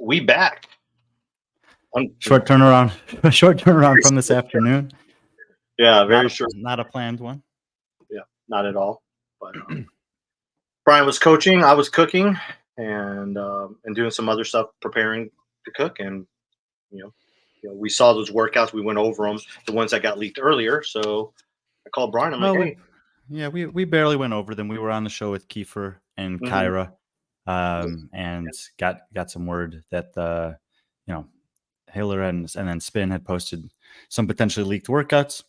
we back. Short turnaround, short turnaround from this afternoon. Yeah, very short. Not a planned one. Yeah, not at all. But Brian was coaching, I was cooking, and doing some other stuff, preparing to cook. And we saw those workouts. We went over them, the ones that got leaked earlier. So I called Brian. I'm like, hey. We barely went over them. We were on the show with Kiefer and Kyra, and got some word that Hiller and then Spin had posted some potentially leaked workouts.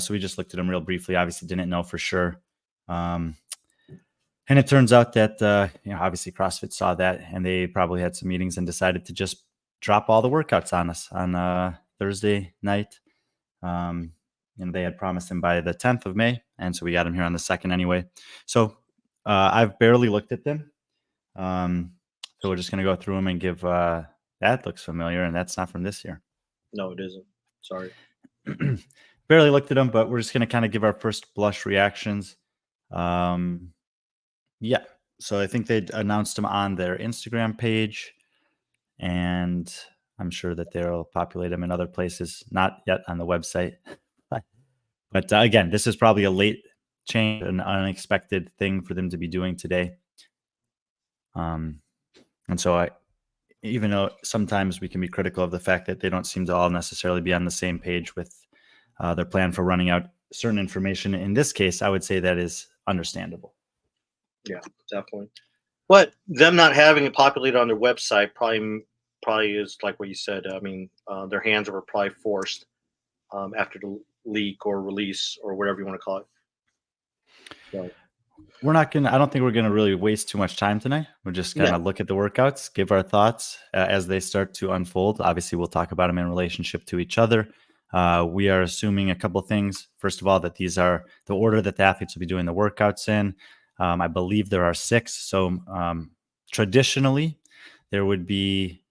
So we just looked at them real briefly. Obviously, didn't know for sure. And it turns out that obviously CrossFit saw that, and they probably had some meetings and decided to just drop all the workouts on us on Thursday night. And they had promised them by the 10th of May, and so we got them here on the 2nd anyway. So I've barely looked at them. So we're just going to go through them and give that looks familiar, and that's not from this year. No, it isn't. Sorry. Barely looked at them, but we're just going to kind of give our first blush reactions. Yeah. So I think they announced them on their Instagram page, and I'm sure that they'll populate them in other places, not yet on the website. But again, this is probably a late change, an unexpected thing for them to be doing today. And so even though sometimes we can be critical of the fact that they don't seem to all necessarily be on the same page with their plan for running out certain information, in this case, I would say that is understandable. Yeah, definitely. But them not having it populated on their website probably is like what you said. I mean, their hands were probably forced after the leak or release or whatever you want to call it. So. I don't think we're going to really waste too much time tonight. We're just going to look at the workouts, give our thoughts as they start to unfold. Obviously, we'll talk about them in relationship to each other. We are assuming a couple things. First of all, that these are the order that the athletes will be doing the workouts in. I believe there are 6. So traditionally, there would be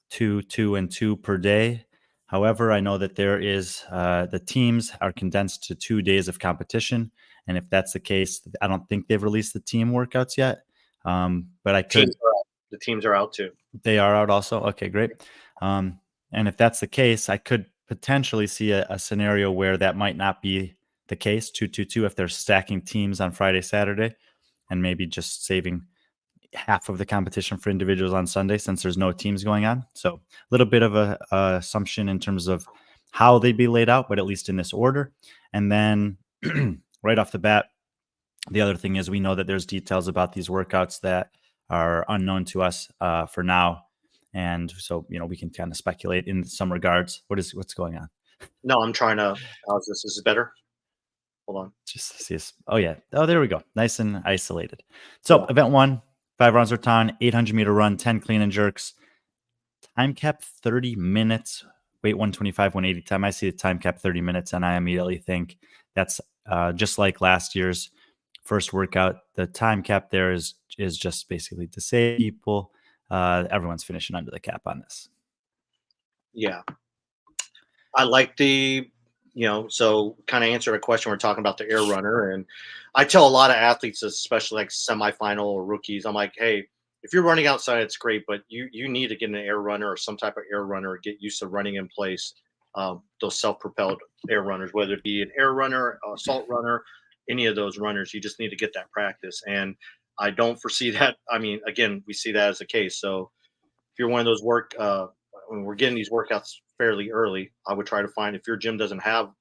2 and 2 per day. However, I know that there is the teams are condensed to 2 days of competition. And if that's the case, I don't think they've released the team workouts yet. But I could. The teams are out too. They are out also. Okay, great. And if that's the case, I could potentially see a scenario where that might not be the case. 2-2-2 if they're stacking teams on Friday, Saturday, and maybe just saving half of the competition for individuals on Sunday since there's no teams going on. So a little bit of a assumption in terms of how they'd be laid out, but at least in this order. And then right off the bat, the other thing is we know that there's details about these workouts that are unknown to us for now. And so, we can kind of speculate in some regards. What's going on? No, I'm trying to, how's this? Is it better? Hold on. Just see this. Oh yeah. Oh, there we go. Nice and isolated. So event 1, 5 rounds per ton, 800-meter run, 10 clean and jerks. Time cap 30 minutes. Weight 125, 180 time. I see the time cap 30 minutes, and I immediately think that's just like last year's first workout. The time cap there is just basically to save people. Everyone's finishing under the cap on this. Yeah. I like the, so kind of answer a question. We're talking about the air runner. And I tell a lot of athletes, especially like semifinal or rookies, I'm like, hey, if you're running outside, it's great, but you need to get an air runner or some type of air runner or get used to running in place. Those self-propelled air runners, whether it be an air runner, a salt runner, any of those runners, you just need to get that practice. And I don't foresee that. I mean, again, we see that as the case. So if you're one of those when we're getting these workouts fairly early, I would try to find, if your gym doesn't have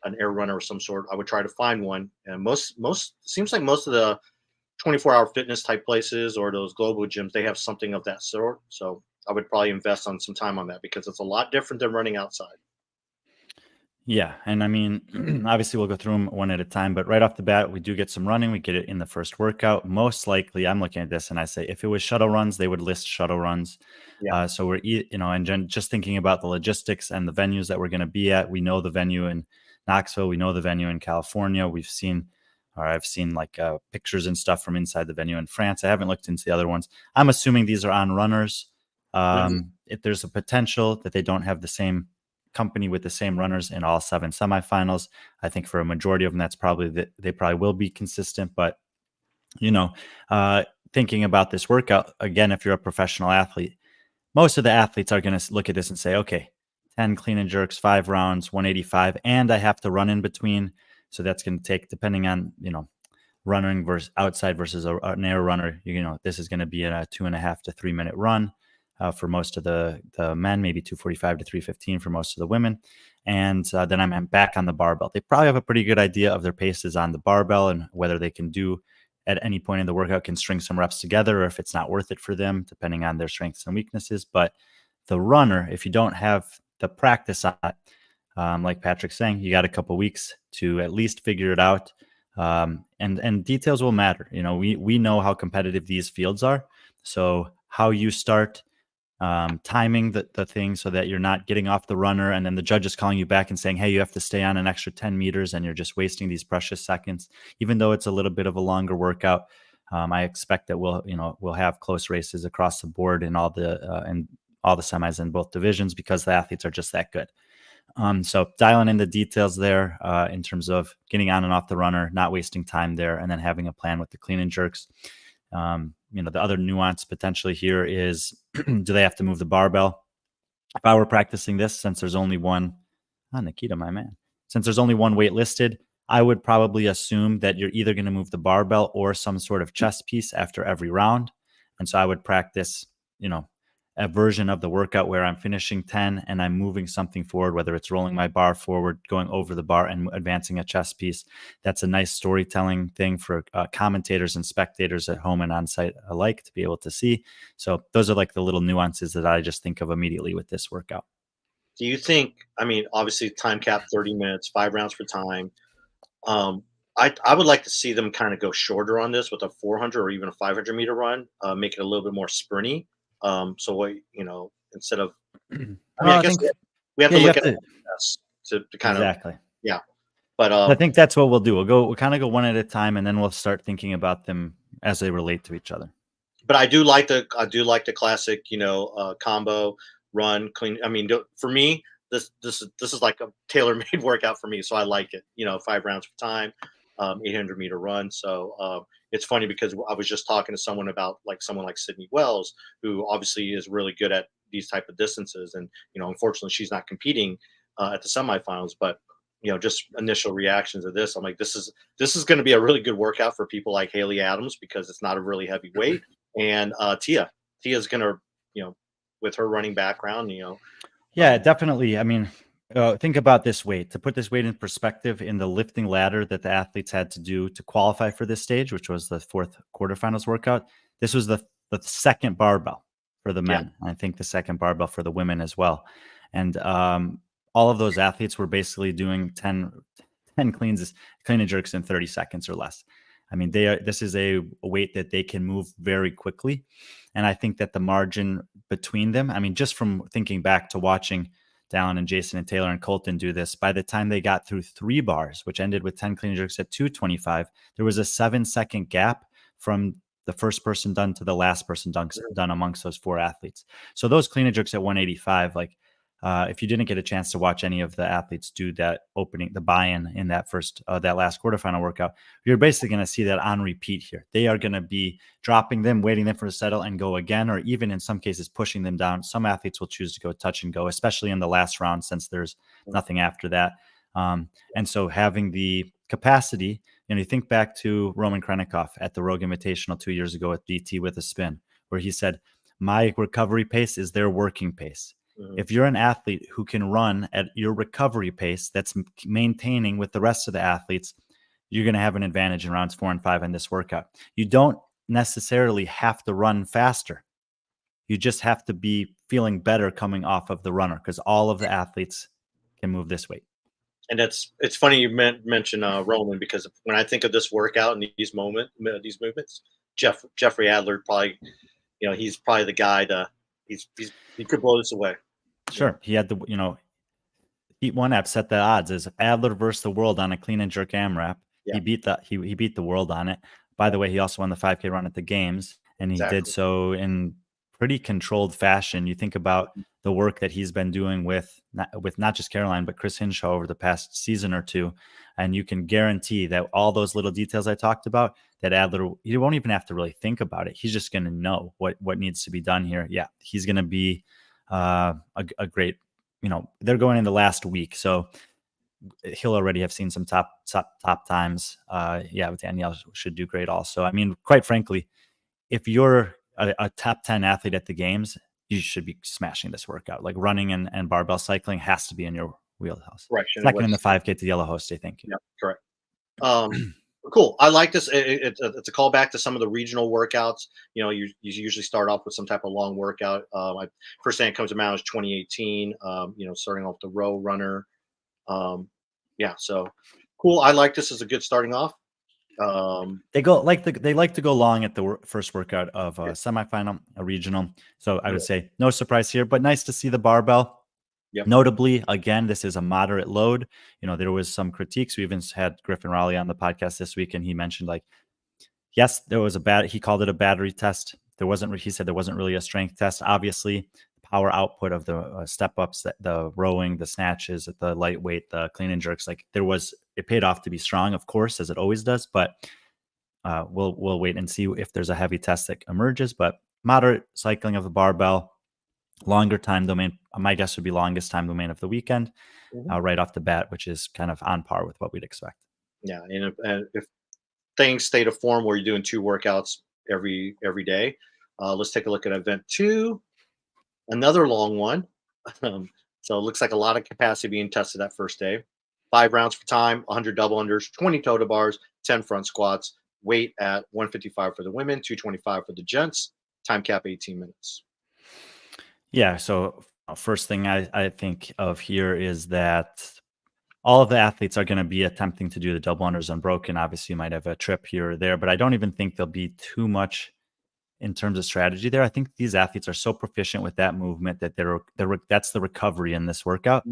an air runner of some sort, I would try to find one. And most seems like most of the 24-hour fitness type places or those global gyms, they have something of that sort. So I would probably invest on some time on that because it's a lot different than running outside. Yeah. And I mean, obviously we'll go through them one at a time, but right off the bat, we do get some running. We get it in the first workout. Most likely, I'm looking at this and I say, if it was shuttle runs, they would list shuttle runs. Yeah. So we're, and just thinking about the logistics and the venues that we're going to be at. We know the venue in Knoxville. We know the venue in California. I've seen like pictures and stuff from inside the venue in France. I haven't looked into the other ones. I'm assuming these are on runners. If there's a potential that they don't have the same company with the same runners in all 7 semifinals, I think for a majority of them, that's probably they probably will be consistent. But thinking about this workout again, if you're a professional athlete, most of the athletes are going to look at this and say, okay, 10 clean and jerks, 5 rounds, 185, and I have to run in between. So that's going to take, depending on, running versus outside versus an air runner, this is going to be a 2.5 to 3 minute run for most of the men, maybe 245 to 315 for most of the women. And then I'm back on the barbell. They probably have a pretty good idea of their paces on the barbell and whether they can do at any point in the workout, can string some reps together, or if it's not worth it for them, depending on their strengths and weaknesses. But the runner, if you don't have the practice on it, like Patrick's saying, you got a couple weeks to at least figure it out. And details will matter. We know how competitive these fields are. So how you start timing the thing so that you're not getting off the runner and then the judge is calling you back and saying, hey, you have to stay on an extra 10 meters and you're just wasting these precious seconds. Even though it's a little bit of a longer workout, I expect that we'll have close races across the board in all the semis in both divisions because the athletes are just that good. So dialing in the details there in terms of getting on and off the runner, not wasting time there, and then having a plan with the clean and jerks. The other nuance potentially here is, do they have to move the barbell? If I were practicing this, since there's only one, Nikita, my man, since there's only one weight listed, I would probably assume that you're either going to move the barbell or some sort of chest piece after every round. And so I would practice, a version of the workout where I'm finishing 10 and I'm moving something forward, whether it's rolling my bar forward, going over the bar and advancing a chest piece. That's a nice storytelling thing for commentators and spectators at home and on site alike to be able to see. So those are like the little nuances that I just think of immediately with this workout. Do you think, obviously time cap 30 minutes, 5 rounds for time. I would like to see them kind of go shorter on this with a 400 or even a 500-meter run, make it a little bit more sprinty. So what, instead of, I guess we have to look at it to kind exactly. of, yeah. But I think that's what we'll do. We'll kind of go one at a time, and then we'll start thinking about them as they relate to each other. But I do like the classic, combo run clean. For me, this is like a tailor-made workout for me, so I like it. 5 rounds for time, 800-meter run. So it's funny because I was just talking to someone about someone like Sydney Wells, who obviously is really good at these type of distances, and unfortunately she's not competing at the semifinals, but just initial reactions of this, I'm like, this is going to be a really good workout for people like Haley Adams because it's not a really heavy weight, and Tia's going to, with her running background, Yeah, definitely. Think about this weight. To put this weight in perspective, in the lifting ladder that the athletes had to do to qualify for this stage, which was the 4th quarterfinals workout, this was the second barbell for the men. Yeah. I think the second barbell for the women as well. And all of those athletes were basically doing 10 clean and jerks in 30 seconds or less. This is a weight that they can move very quickly. And I think that the margin between them, just from thinking back to watching Dallin and Jason and Taylor and Colton do this, by the time they got through 3 bars, which ended with 10 clean and jerks at 225, there was a 7-second gap from the first person done to the last person done amongst those 4 athletes. So those clean and jerks at 185, if you didn't get a chance to watch any of the athletes do that the buy-in in that last quarterfinal workout, you're basically going to see that on repeat here. They are going to be dropping them, waiting them for a settle and go again, or even in some cases pushing them down. Some athletes will choose to go touch and go, especially in the last round, since there's nothing after that. And so having the capacity, you think back to Roman Krennikov at the Rogue Invitational 2 years ago at BT with a spin, where he said, my recovery pace is their working pace. If you're an athlete who can run at your recovery pace that's maintaining with the rest of the athletes, you're going to have an advantage in rounds 4 and 5 in this workout. You don't necessarily have to run faster. You just have to be feeling better coming off of the runner, because all of the athletes can move this weight. And it's funny you mention Roman, because when I think of this workout and these movements, Jeffrey Adler probably, he's probably the guy he could blow this away. Sure. He had Heat 1 app set the odds as Adler versus the world on a clean and jerk AMRAP. Yeah. He beat the world on it. By the way, he also won the 5K run at the games, and he did so in pretty controlled fashion. You think about the work that he's been doing with not just Caroline, but Chris Hinshaw over the past season or two. And you can guarantee that all those little details I talked about, that Adler, he won't even have to really think about it. He's just going to know what needs to be done here. Yeah, he's going to be a great, they're going in the last week. So he'll already have seen some top times. With Danielle should do great also. I mean, quite frankly, if you're a top 10 athlete at the games, you should be smashing this workout. Like running and barbell cycling has to be in your wheelhouse. Correction. Second in the 5K to the Yellow Host, I think. Yeah, correct. Cool. I like this. It's a callback to some of the regional workouts. You usually start off with some type of long workout. First thing that comes to mind is 2018. Starting off the row runner. So cool. I like this as a good starting off. They like to go long at the first workout of a semifinal, a regional. So I would say no surprise here, but nice to see the barbell. Yep. Notably, again, this is a moderate load. There was some critiques. We even had Griffin Raleigh on the podcast this week, and he mentioned yes, there was he called it a battery test. He said there wasn't really a strength test. Obviously, the power output of the step ups, the rowing, the snatches, the lightweight, the clean and jerks, it paid off to be strong, of course, as it always does. But we'll wait and see if there's a heavy test that emerges. But moderate cycling of the barbell, longer time domain. My guess would be longest time domain of the weekend, right off the bat, which is kind of on par with what we'd expect. Yeah, and if things stay to form where you're doing 2 workouts every day, let's take a look at event 2, another long one. So it looks like a lot of capacity being tested that first day. 5 rounds for time, 100 double unders, 20 total bars, 10 front squats. Weight at 155 for the women, 225 for the gents. Time cap 18 minutes. Yeah. So first thing I think of here is that all of the athletes are going to be attempting to do the double unders unbroken. Obviously, you might have a trip here or there, but I don't even think there'll be too much in terms of strategy there. I think these athletes are so proficient with that movement that that's the recovery in this workout.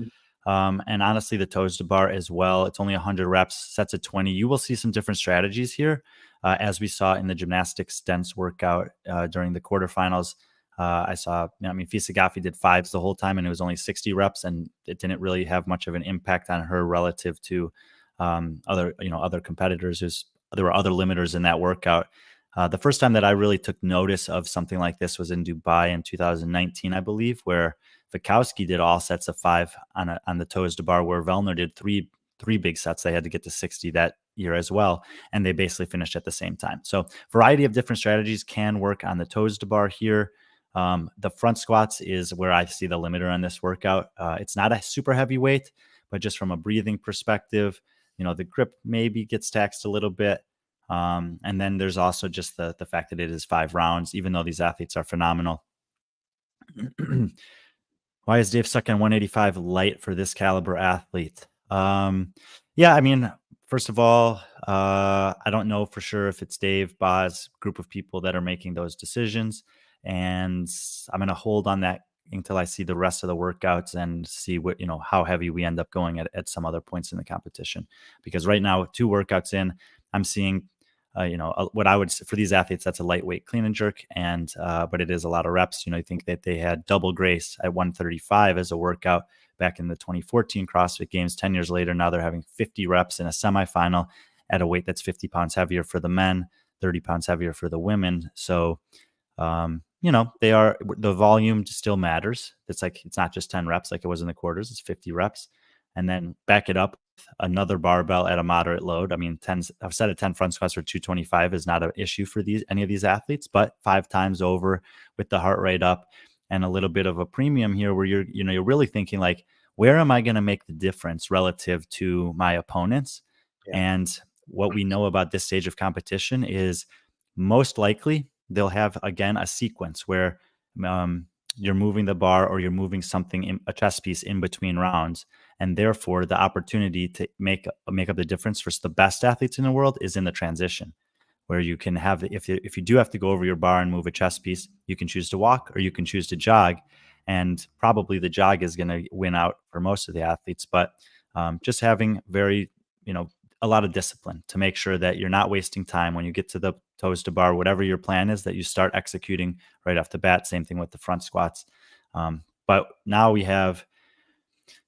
And honestly, the toes to bar as well. It's only 100 reps, sets of 20. You will see some different strategies here, as we saw in the gymnastics dense workout during the quarterfinals. I saw, Fisa Gaffi did 5s the whole time, and it was only 60 reps, and it didn't really have much of an impact on her relative to other competitors. There were other limiters in that workout. The first time that I really took notice of something like this was in Dubai in 2019, I believe, where Vikowski did all sets of 5 on the toes to bar, where Vellner did three big sets. They had to get to 60 that year as well, and they basically finished at the same time. So variety of different strategies can work on the toes to bar here. The front squats is where I see the limiter on this workout. It's not a super heavy weight, but just from a breathing perspective, the grip maybe gets taxed a little bit. And then there's also just the fact that it is 5 rounds, even though these athletes are phenomenal. Why is Dave Suck on 185 light for this caliber athlete? First of all, I don't know for sure if it's Dave, Boz, group of people that are making those decisions. And I'm going to hold on that until I see the rest of the workouts and see how heavy we end up going at some other points in the competition. Because right now, 2 workouts in, I'm seeing what I would, for these athletes, that's a lightweight clean and jerk, but it is a lot of reps. I think that they had double Grace at 135 as a workout back in the 2014 CrossFit Games. 10 years later, now they're having 50 reps in a semifinal at a weight that's 50 pounds heavier for the men, 30 pounds heavier for the women. So, the volume still matters. It's not just 10 reps like it was in the quarters, it's 50 reps. And then back it up with another barbell at a moderate load. I've said 10 front squats for 225 is not an issue for any of these athletes, but 5 times over with the heart rate up and a little bit of a premium here where you're really thinking where am I going to make the difference relative to my opponents? Yeah. And what we know about this stage of competition is most likely they'll have, again, a sequence where you're moving the bar or you're moving something, a chest piece in between rounds. And therefore, the opportunity to make up the difference for the best athletes in the world is in the transition, where you can have, if you do have to go over your bar and move a chest piece, you can choose to walk or you can choose to jog. And probably the jog is going to win out for most of the athletes. But just having a lot of discipline to make sure that you're not wasting time when you get to the toes to bar, whatever your plan is, that you start executing right off the bat. Same thing with the front squats. But now we have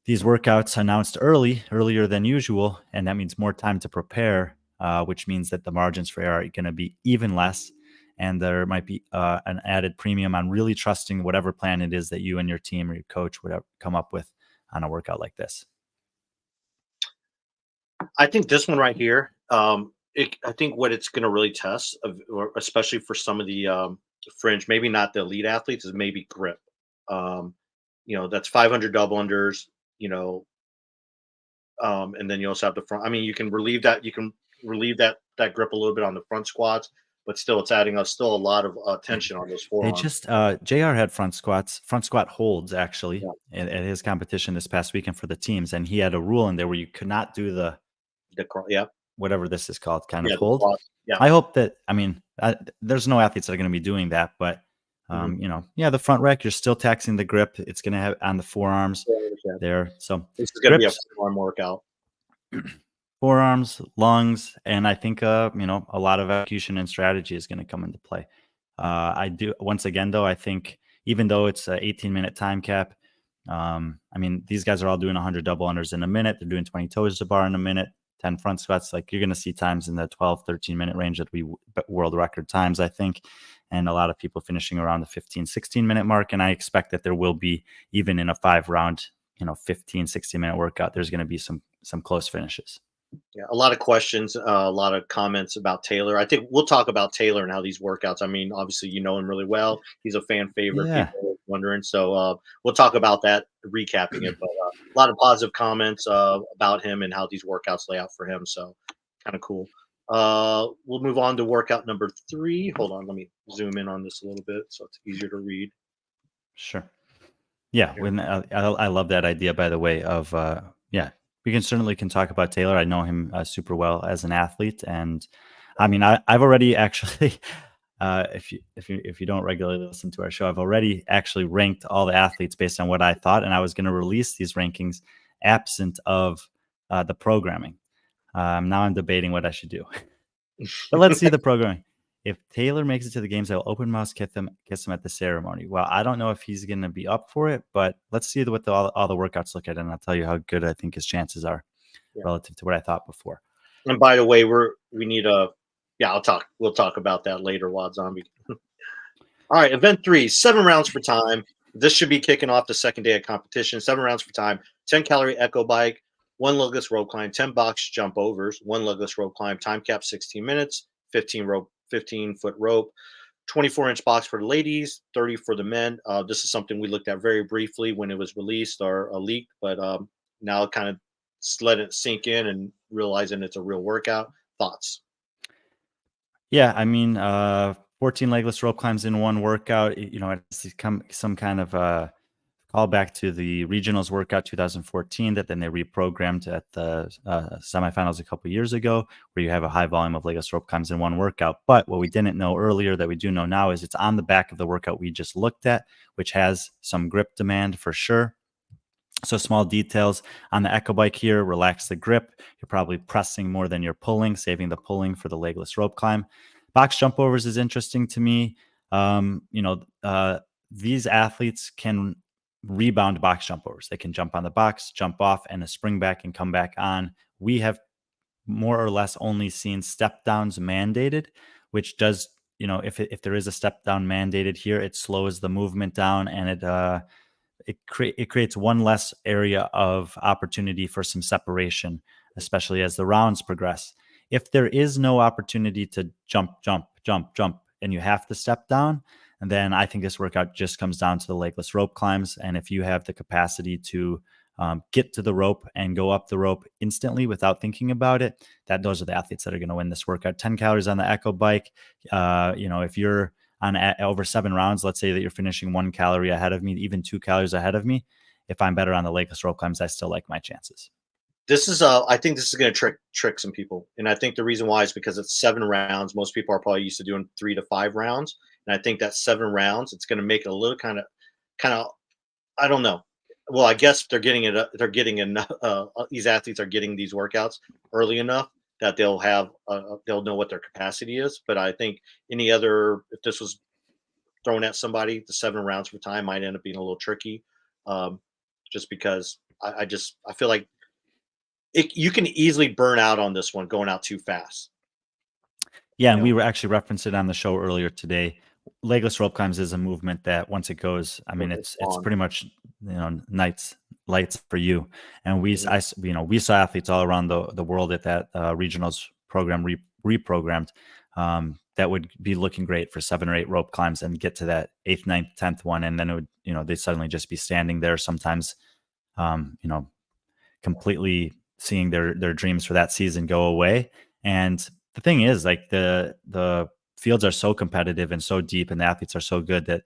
these workouts announced earlier than usual, and that means more time to prepare, which means that the margins for error are going to be even less, and there might be an added premium on really trusting whatever plan it is that you and your team or your coach would come up with on a workout like this. I think this one right here, I think what it's going to really test, especially for some of the fringe, maybe not the elite athletes, is maybe grip. Um, that's 500 double unders. And then you also have the front. I mean, you can relieve that. You can relieve that grip a little bit on the front squats, but still, it's adding still a lot of tension on those They forearms. just JR had front squat holds actually Yeah, at his competition this past weekend for the teams, and he had a rule in there where you could not do the yeah, whatever this is called kind of yeah, the hold. quads. Yeah. I hope that, I mean, there's no athletes that are going to be doing that, but Mhm. the front rack, you're still taxing the grip. It's going to have on the forearms Yeah. there. So This is going to be a grips, full arm workout. forearms, lungs, and I think a lot of execution and strategy is going to come into play. I do once again though. I think even though it's an 18-minute time cap, I mean these guys are all doing 100 double unders in a minute. They're doing 20 toes to bar in a minute, 10 front squats. Like you're going to see times in the 12, 13-minute range that we world record times, I think, and a lot of people finishing around the 15, 16-minute mark. And I expect that there will be, even in a 5-round, 15, 16-minute workout, there's going to be some close finishes. Yeah, a lot of questions, a lot of comments about Taylor. I think we'll talk about Taylor and how these workouts. I mean, obviously, you know him really well. He's a fan favorite. Yeah. People are wondering, so we'll talk about that, recapping it. But a lot of positive comments about him and how these workouts lay out for him. So kind of cool. We'll move on to workout number 3. Hold on, let me zoom in on this a little bit so it's easier to read. Sure. Yeah, Here. when I love that idea, by the way, of yeah, we can talk about Taylor. I know him super well as an athlete, and I mean, I've already actually, if you don't regularly listen to our show, I've already actually ranked all the athletes based on what I thought, and I was going to release these rankings absent of the programming. Now I'm debating what I should do. But let's see the programming. If Taylor makes it to the games, I'll open mouse kiss him at the ceremony. Well, I don't know if he's going to be up for it, but let's see what all the workouts look at, and I'll tell you how good I think his chances are Yeah. relative to what I thought before. And by the way, we need a yeah. We'll talk about that later, Wad Zombie. All right, event 3, 7 rounds for time. This should be kicking off the second day of competition. 7 rounds for time, 10-calorie echo bike, 1 legless rope climb, 10 box jump overs, 1 legless rope climb, time cap 16 minutes, 15-foot rope, 24-inch box for the ladies, 30 for the men. This is something we looked at very briefly when it was released or leaked, but now kind of let it sink in and realizing it's a real workout. Thoughts? Yeah, I mean, 14 legless rope climbs in one workout. It's some kind of call back to the regionals workout 2014 that then they reprogrammed at the semifinals a couple years ago, where you have a high volume of legless rope climbs in one workout. But what we didn't know earlier that we do know now is it's on the back of the workout we just looked at, which has some grip demand for sure. So small details on the Echo Bike here, relax the grip. You're probably pressing more than you're pulling, saving the pulling for the legless rope climb. Box jump overs is interesting to me. These athletes can rebound box jump overs. They can jump on the box, jump off, and a spring back and come back on. We have more or less only seen step downs mandated, which does, if there is a step down mandated here, it slows the movement down, and it creates one less area of opportunity for some separation, especially as the rounds progress. If there is no opportunity to jump, and you have to step down, and then I think this workout just comes down to the legless rope climbs. And if you have the capacity to get to the rope and go up the rope instantly without thinking about it, those are the athletes that are going to win this workout. 10 calories on the Echo Bike. If you're on over 7 rounds, let's say that you're finishing 1 calorie ahead of me, even 2 calories ahead of me. If I'm better on the legless rope climbs, I still like my chances. This is I think this is going to trick some people, and I think the reason why is because it's 7 rounds. Most people are probably used to doing 3 to 5 rounds, and I think that 7 rounds, it's going to make it a little kind of. I don't know. Well, I guess they're getting it. They're getting enough. These athletes are getting these workouts early enough that they'll know what their capacity is. But I think any other, if this was thrown at somebody, the 7 rounds for time might end up being a little tricky, um, just because I feel like you can easily burn out on this one going out too fast. Yeah, You and we know, were actually referenced it on the show earlier today. Legless rope climbs is a movement that once it goes, I mean, it's it's on. pretty much nights lights for you. And Mhm. we saw athletes all around the world at that regionals program reprogrammed that would be looking great for 7 or 8 rope climbs and get to that eighth, ninth, 10th one, and then it would they suddenly just be standing there sometimes, um, you know, completely seeing their dreams for that season go away. And the thing is, like the fields are so competitive and so deep, and the athletes are so good that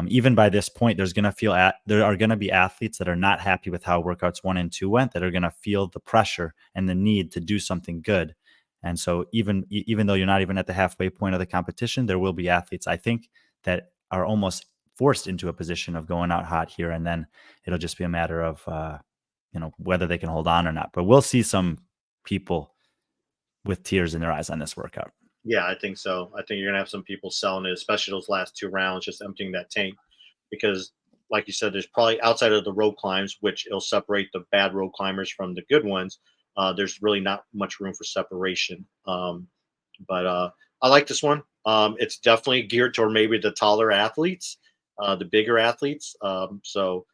even by this point, there are going to be athletes that are not happy with how workouts 1 and 2 went, that are going to feel the pressure and the need to do something good. And so even though you're not even at the halfway point of the competition, there will be athletes, I think, that are almost forced into a position of going out hot here, and then it'll just be a matter of whether they can hold on or not. But we'll see some people with tears in their eyes on this workout. Yeah, I think so. I think you're gonna have some people selling it, especially those last 2 rounds, just emptying that tank. Because, like you said, there's probably outside of the rope climbs, which it'll separate the bad rope climbers from the good ones. There's really not much room for separation. But I like this one. It's definitely geared toward maybe the taller athletes, the bigger athletes. So,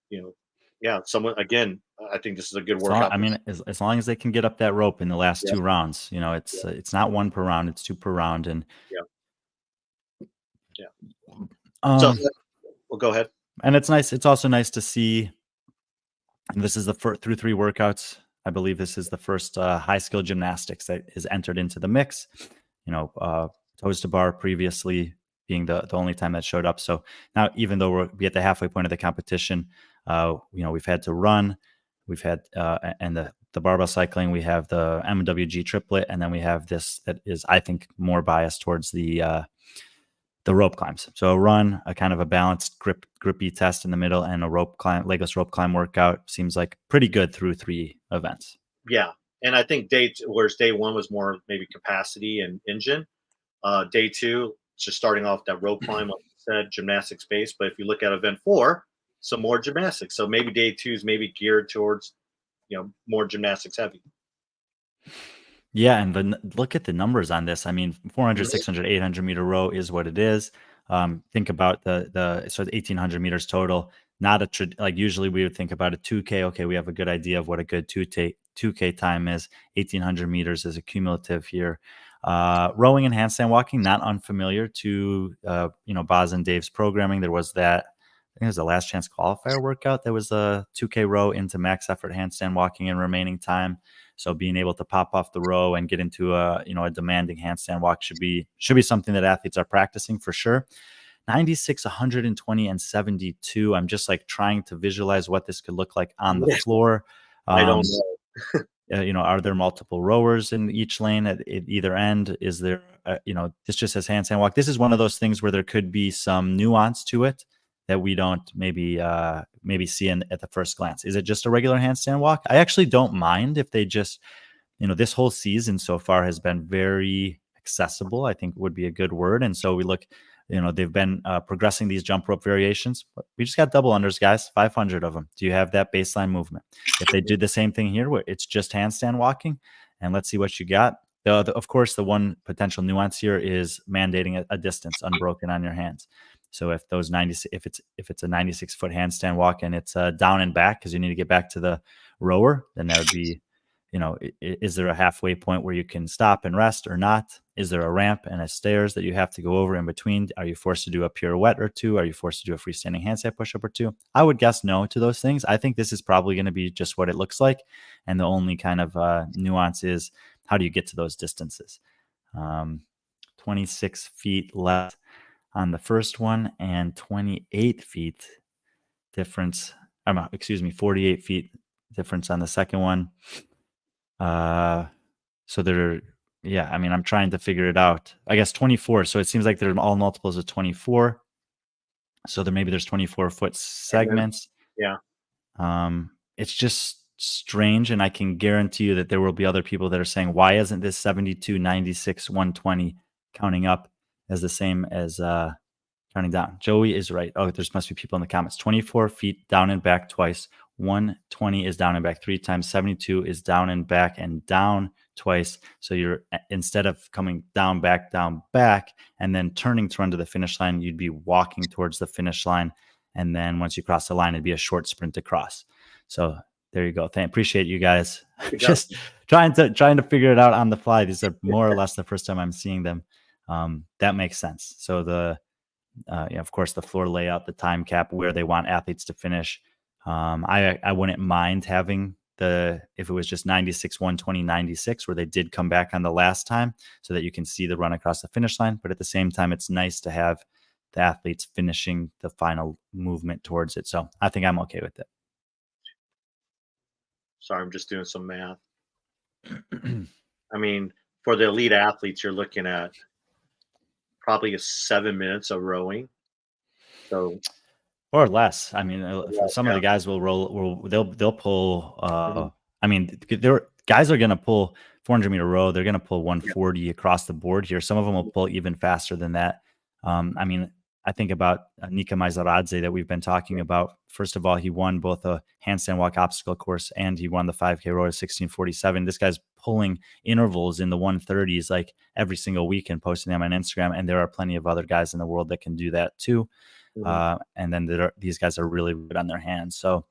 you know, yeah, someone again. I think this is a good So workout. I mean, as long as they can get up that rope in the last Yeah, 2 rounds, yeah, it's not one per round, it's two per round, and yeah, yeah. So, um, well, go ahead. and it's nice. It's also nice to see. And this is the first through 3 workouts. I believe this is the first high skill gymnastics that is entered into the mix. You know, toes to bar previously being the only time that showed up. So now, even though we're at the halfway point of the competition, we've had to run, we've had and the barbell cycling, we have the MWG triplet, and then we have this that is, I think, more biased towards the rope climbs. So a run, a kind of a balanced grippy test in the middle, and a rope climb, legless rope climb workout seems like pretty good through 3 events. Yeah, and I think whereas day one was more maybe capacity and engine. Day two, just starting off that rope climb, like you said, gymnastics base. But if you look at event four, some more gymnastics. So maybe day two is maybe geared towards more gymnastics heavy. Yeah, and look at the numbers on this. I mean, 400, Mhm. 600, 800 meter row is what it is. Think about so 1800 meters total. Not like usually we would think about a 2K. Okay, we have a good idea of what a good 2K time is. 1800 meters is a cumulative here. Rowing and handstand walking, not unfamiliar to Boz and Dave's programming. There was that. I think it was the last chance qualifier workout. There was a 2K row into max effort handstand walking in remaining time. So being able to pop off the row and get into a demanding handstand walk should be something that athletes are practicing for sure. 96, 120, and 72. I'm just like trying to visualize what this could look like on the Yeah, floor. I don't Um, know. are there multiple rowers in each lane at either end? Is there, this just says handstand walk. This is one of those things where there could be some nuance to it that we don't maybe see at the first glance. Is it just a regular handstand walk? I actually don't mind if they just, this whole season so far has been very accessible, I think would be a good word. And so we look, they've been progressing these jump rope variations, but we just got double unders, guys, 500 of them. Do you have that baseline movement? If they did the same thing here, where it's just handstand walking, and let's see what you got. Of course, the one potential nuance here is mandating a distance unbroken on your hands. So if those 90, if it's a 96-foot handstand walk and it's down and back because you need to get back to the rower, then that would be, is there a halfway point where you can stop and rest or not? Is there a ramp and a stairs that you have to go over in between? Are you forced to do a pirouette or two? Are you forced to do a freestanding handstand push-up or two? I would guess no to those things. I think this is probably going to be just what it looks like. And the only kind of nuance is how do you get to those distances? 26 feet left on the first one and 28 feet difference. 48 feet difference on the second one. So they're, yeah, I mean, I'm trying to figure it out. I guess 24. So it seems like they're all multiples of 24. So maybe there's 24-foot And then segments. yeah, It's just strange, and I can guarantee you that there will be other people that are saying, why isn't this 72, 96, 120 counting up as the same as counting down? Joey is right. Oh, there must be people in the comments. 24 feet down and back twice. 120 is down and back 3 times. 72 is down and back and down twice. So you're, instead of coming down, back, and then turning to run to the finish line, you'd be walking towards the finish line. And then once you cross the line, it'd be a short sprint across. So there you go. Appreciate you guys. Just trying to figure it out on the fly. These are more or less the first time I'm seeing them. That makes sense. So of course, the floor layout, the time cap, where they want athletes to finish. I wouldn't mind having if it was just 96, 120, 96, where they did come back on the last time, so that you can see the run across the finish line. But at the same time, it's nice to have the athletes finishing the final movement towards it. So I think I'm okay with it. Sorry, I'm just doing some math. I mean, for the elite athletes, you're looking at probably 7 minutes of rowing. So, or less. I mean, some of the guys they'll pull. I mean, guys are going to pull 400-meter row. They're going to pull 140 across the board here. Some of them will pull even faster than that. I mean, I think about Nika Maizaradze that we've been talking about. First of all, he won both a handstand walk obstacle course and he won the 5K row at 16:47. This guy's pulling intervals in the 130s like every single week and posting them on Instagram. And there are plenty of other guys in the world that can do that too. And then these guys are really good on their hands. So,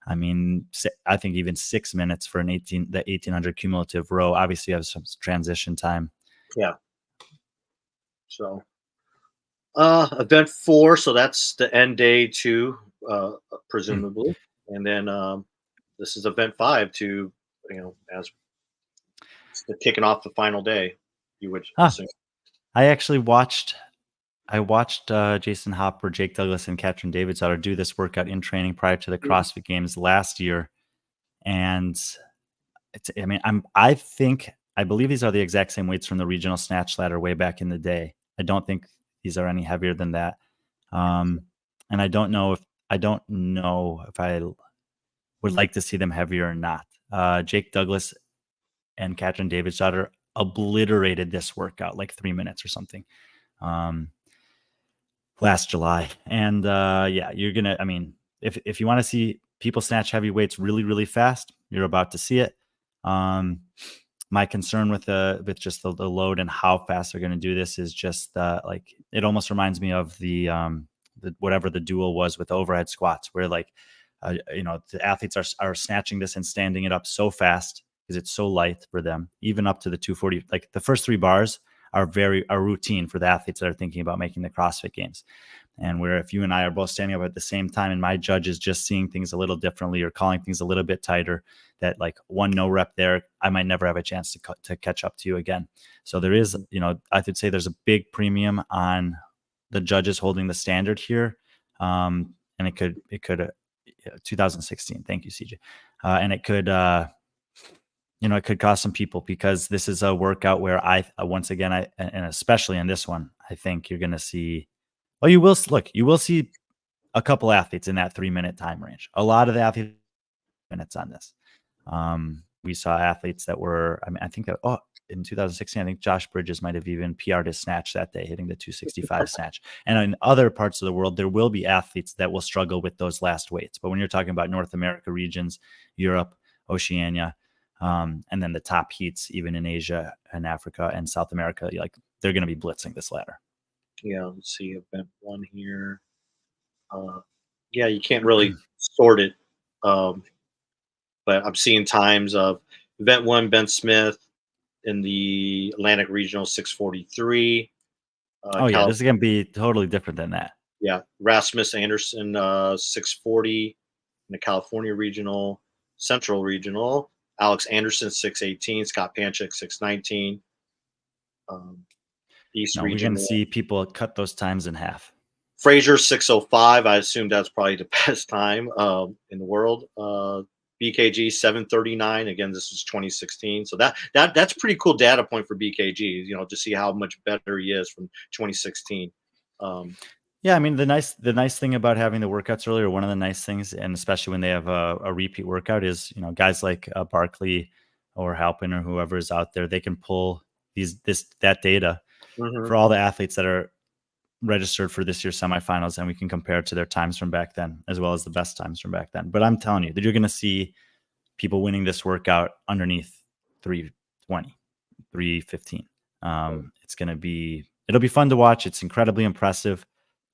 I mean, I think even 6 minutes for the 1800 cumulative row. Obviously, you have some transition time. Yeah. So, event 4. So that's the end day 2, presumably, and then this is event 5 to as the kicking off the final day. You would assume. I actually watched. Jason Hopper, Jake Douglas, and Katrin Davidsdottir do this workout in training prior to the CrossFit Games last year, and I believe these are the exact same weights from the regional snatch ladder way back in the day. I don't think these are any heavier than that, and I don't know if I would like to see them heavier or not. Jake Douglas and Katrin Davidsdottir obliterated this workout like 3 minutes or something. Last July. And you're gonna, I mean, if you want to see people snatch heavy weights really, really fast, you're about to see it. My concern with just the load and how fast they're going to do this is just like, it almost reminds me of the whatever the duel was with overhead squats, where like the athletes are snatching this and standing it up so fast because it's so light for them, even up to the 240. Like the first 3 bars are routine for the athletes that are thinking about making the CrossFit Games. And where if you and I are both standing up at the same time and my judge is just seeing things a little differently or calling things a little bit tighter, that like one no rep there, I might never have a chance to catch up to you again. So there is, I could say there's a big premium on the judges holding the standard here. And it could 2016. Thank you, CJ. And it could, it could cost some people, because this is a workout where and especially in this one, I think you're going to see, you will see a couple athletes in that 3-minute time range. A lot of the athletes minutes on this. We saw athletes that were, I think that, in 2016, I think Josh Bridges might have even PR'd his snatch that day, hitting the 265 snatch. And in other parts of the world, there will be athletes that will struggle with those last weights. But when you're talking about North America regions, Europe, Oceania, and then the top heats, even in Asia and Africa and South America, like they're going to be blitzing this ladder. Yeah, let's see event 1 here. You can't really sort it, but I'm seeing times of event 1, Ben Smith in the Atlantic Regional 6:43. This is going to be totally different than that. Yeah, Rasmus Anderson 6:40 in the California Regional, Central Regional. Alex Anderson 6:18, Scott Panchik 6:19. East Regional. We're going to see people cut those times in half. Fraser 6:05. I assume that's probably the best time in the world. BKG 7:39. Again, this is 2016. So that's pretty cool data point for BKG. To see how much better he is from 2016. Yeah, I mean the nice thing about having the workouts earlier, one of the nice things, and especially when they have a repeat workout, is guys like Barkley or Halpin or whoever is out there, they can pull that data Hmm. for all the athletes that are registered for this year's semifinals, and we can compare it to their times from back then, as well as the best times from back then. But I'm telling you that you're going to see people winning this workout underneath 320, 315. It'll be fun to watch. It's incredibly impressive.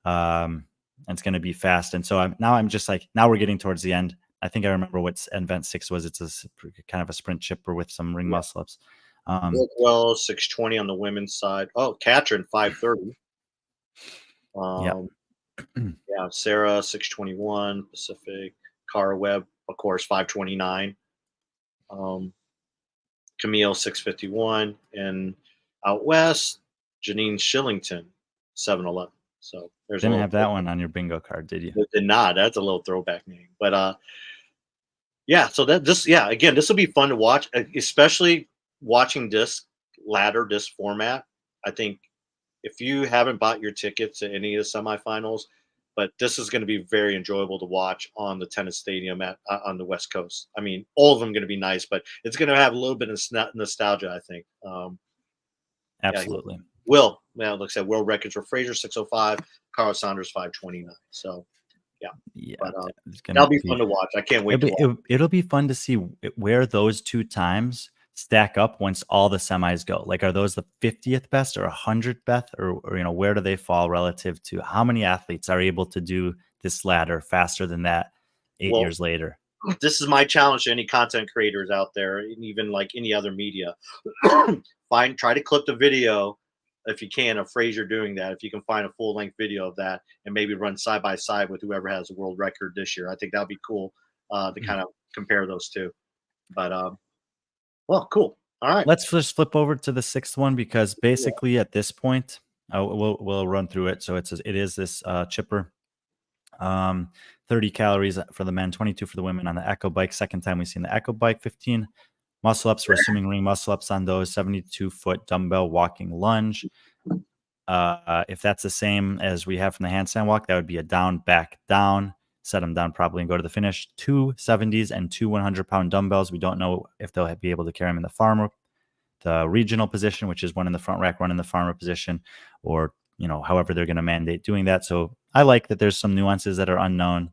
And it's going to be fast. And so I'm just like, now we're getting towards the end. I think I remember what event 6 was. It's kind of a sprint chipper with some ring Yeah. muscle ups. Well, 620 on the women's side. Oh, Katrin 530. Yeah. Yeah, Sarah 621 Pacific. Cara Webb, of course, 529. Um, Camille 651, and out west, Janine Shillington 711. So there's a Didn't little. have that one on your bingo card, did you? Did not. That's a little throwback name, but yeah. So again, this will be fun to watch, especially watching this ladder, this format. I think if you haven't bought your tickets to any of the semifinals, but this is going to be very enjoyable to watch on the tennis stadium on the West Coast. I mean, all of them going to be nice, but it's going to have a little bit of nostalgia, I think. Yeah, Absolutely. like I said, world records for Fraser 605, Carl Saunders 529. So Yeah, but it's gonna that'll be be fun to watch. I can't wait to watch. it'll be fun to see where those two times stack up once all the semis go. Like, are those the 50th best or 100th best, or where do they fall relative to how many athletes are able to do this ladder faster than that 8 Well, years later? this is my challenge to any content creators out there, and even like any other media. Try to clip the video if you can of Fraser doing that. If you can find a full length video of that, and maybe run side by side with whoever has the world record this year, I think that would be cool to kind of compare those two. But well, cool. All right. Let's just flip over to the 6th one, because Yeah. basically at this point, we'll run through it. So it is this chipper. 30 calories for the men, 22 for the women on the Echo bike. Second time we've seen the Echo bike. 15 muscle ups. We're assuming ring muscle ups on those. 72-foot dumbbell walking lunge. If that's the same as we have from the handstand walk, that would be a down, back, down. Set them down properly and go to the finish. 2 70s and 2 100-pound dumbbells. We don't know if they'll be able to carry them in the regional position, which is one in the front rack, one in the farmer position, or however they're going to mandate doing that. So I like that there's some nuances that are unknown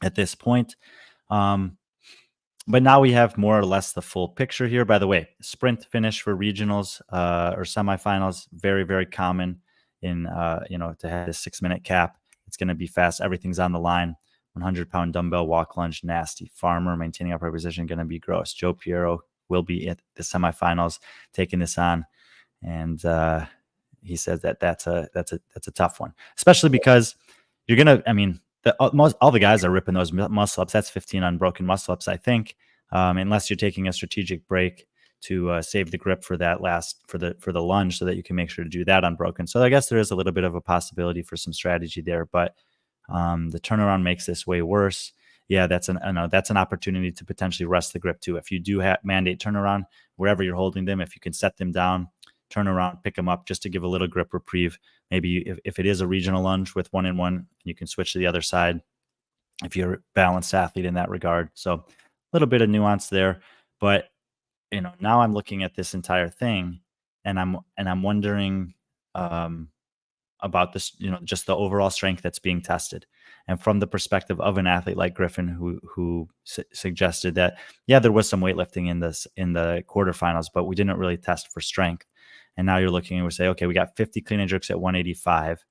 at this point. But now we have more or less the full picture here. By the way, sprint finish for regionals or semifinals, very, very common in, to have a 6-minute cap. It's going to be fast. Everything's on the line. 100-pound dumbbell walk lunge, nasty. Farmer maintaining upright position, going to be gross. Joe Piero will be at the semifinals taking this on. And he says that's a tough one, especially because you're going to, I mean, all the guys are ripping those muscle ups. That's 15 unbroken muscle ups, I think, unless you're taking a strategic break to save the grip for that for the lunge, so that you can make sure to do that unbroken. So I guess there is a little bit of a possibility for some strategy there, but the turnaround makes this way worse. Yeah, that's an opportunity to potentially rest the grip too. If you do mandate turnaround wherever you're holding them, if you can set them down, turn around, pick them up just to give a little grip reprieve. Maybe if it is a regional lunge with 1-in-1, you can switch to the other side if you're a balanced athlete in that regard. So a little bit of nuance there, but now I'm looking at this entire thing, and I'm wondering about this, just the overall strength that's being tested. And from the perspective of an athlete like Griffin, who suggested that, yeah, there was some weightlifting in the quarterfinals, but we didn't really test for strength. And now you're looking and we say, okay, we got 50 clean and jerks at 185.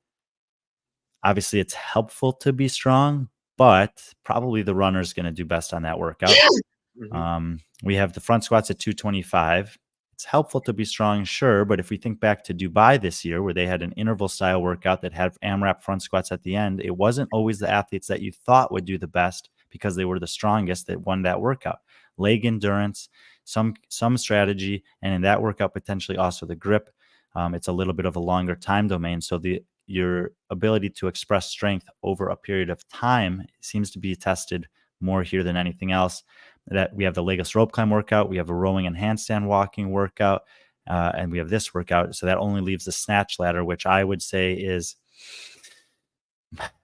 Obviously, it's helpful to be strong, but probably the runner is going to do best on that workout. We have the front squats at 225. It's helpful to be strong, sure, but if we think back to Dubai this year, where they had an interval style workout that had AMRAP front squats at the end, it wasn't always the athletes that you thought would do the best because they were the strongest that won that workout. Leg endurance, some strategy, and in that workout, potentially also the grip. It's a little bit of a longer time domain. So your ability to express strength over a period of time seems to be tested more here than anything else. That we have the legless rope climb workout, we have a rowing and handstand walking workout, and we have this workout. So that only leaves the snatch ladder, which I would say is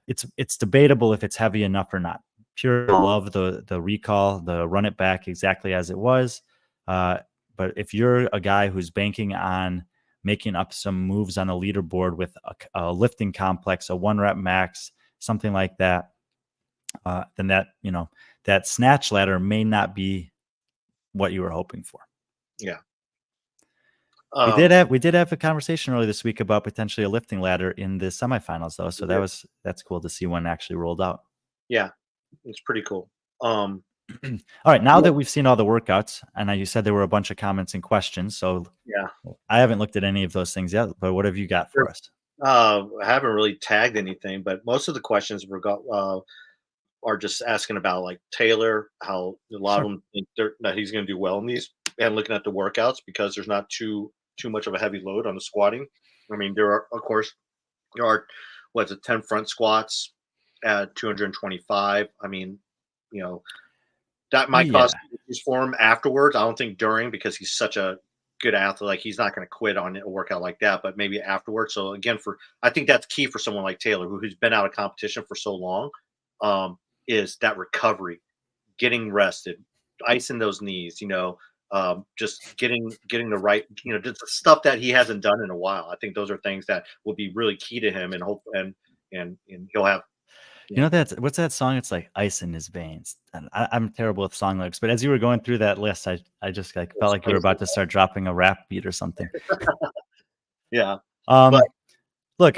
it's debatable if it's heavy enough or not. Pure love the recall, the run it back exactly as it was. But if you're a guy who's banking on making up some moves on a leaderboard with a lifting complex, a 1 rep max, something like that, then that snatch ladder may not be what you were hoping for. Yeah. We did have a conversation earlier this week about potentially a lifting ladder in the semifinals, though. So that's cool to see one actually rolled out. Yeah, it's pretty cool. All right, now that we've seen all the workouts, and you said there were a bunch of comments and questions, so yeah, I haven't looked at any of those things yet. But what have you got for us? I haven't really tagged anything, but most of the questions are just asking about like Taylor, how a lot of them think that he's going to do well in these, and looking at the workouts because there's not too much of a heavy load on the squatting. I mean, there are, of course, what's it, 10 front squats at 225. I mean, you know, that might cause issues for him afterwards. I don't think during, because he's such a good athlete. Like, he's not going to quit on a workout like that, but maybe afterwards. So again, I think that's key for someone like Taylor, who's been out of competition for so long, is that recovery, getting rested, icing those knees, just getting the right, just the stuff that he hasn't done in a while. I think those are things that will be really key to him, and hope and he'll have. What's that song? It's like ice in his veins. And I'm terrible with song lyrics, but as you were going through that list, I just felt like you were about to start dropping a rap beat or something. Yeah. Look,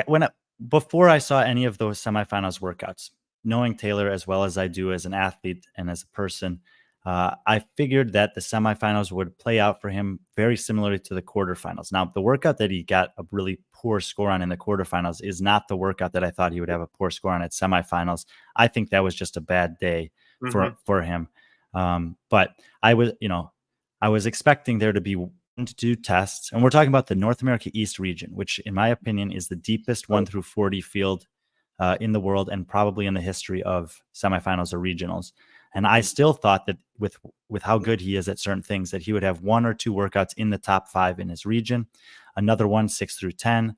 before I saw any of those semifinals workouts, knowing Taylor as well as I do as an athlete and as a person, I figured that the semifinals would play out for him very similarly to the quarterfinals. Now, the workout that he got a really poor score on in the quarterfinals is not the workout that I thought he would have a poor score on at semifinals. I think that was just a bad day for him. But I was expecting there to be 1 to 2 tests, and we're talking about the North America East region, which in my opinion is the deepest 1 through 40 field in the world, and probably in the history of semifinals or regionals. And I still thought that with how good he is at certain things, that he would have 1 or 2 workouts in the top 5 in his region, another one 6 through 10,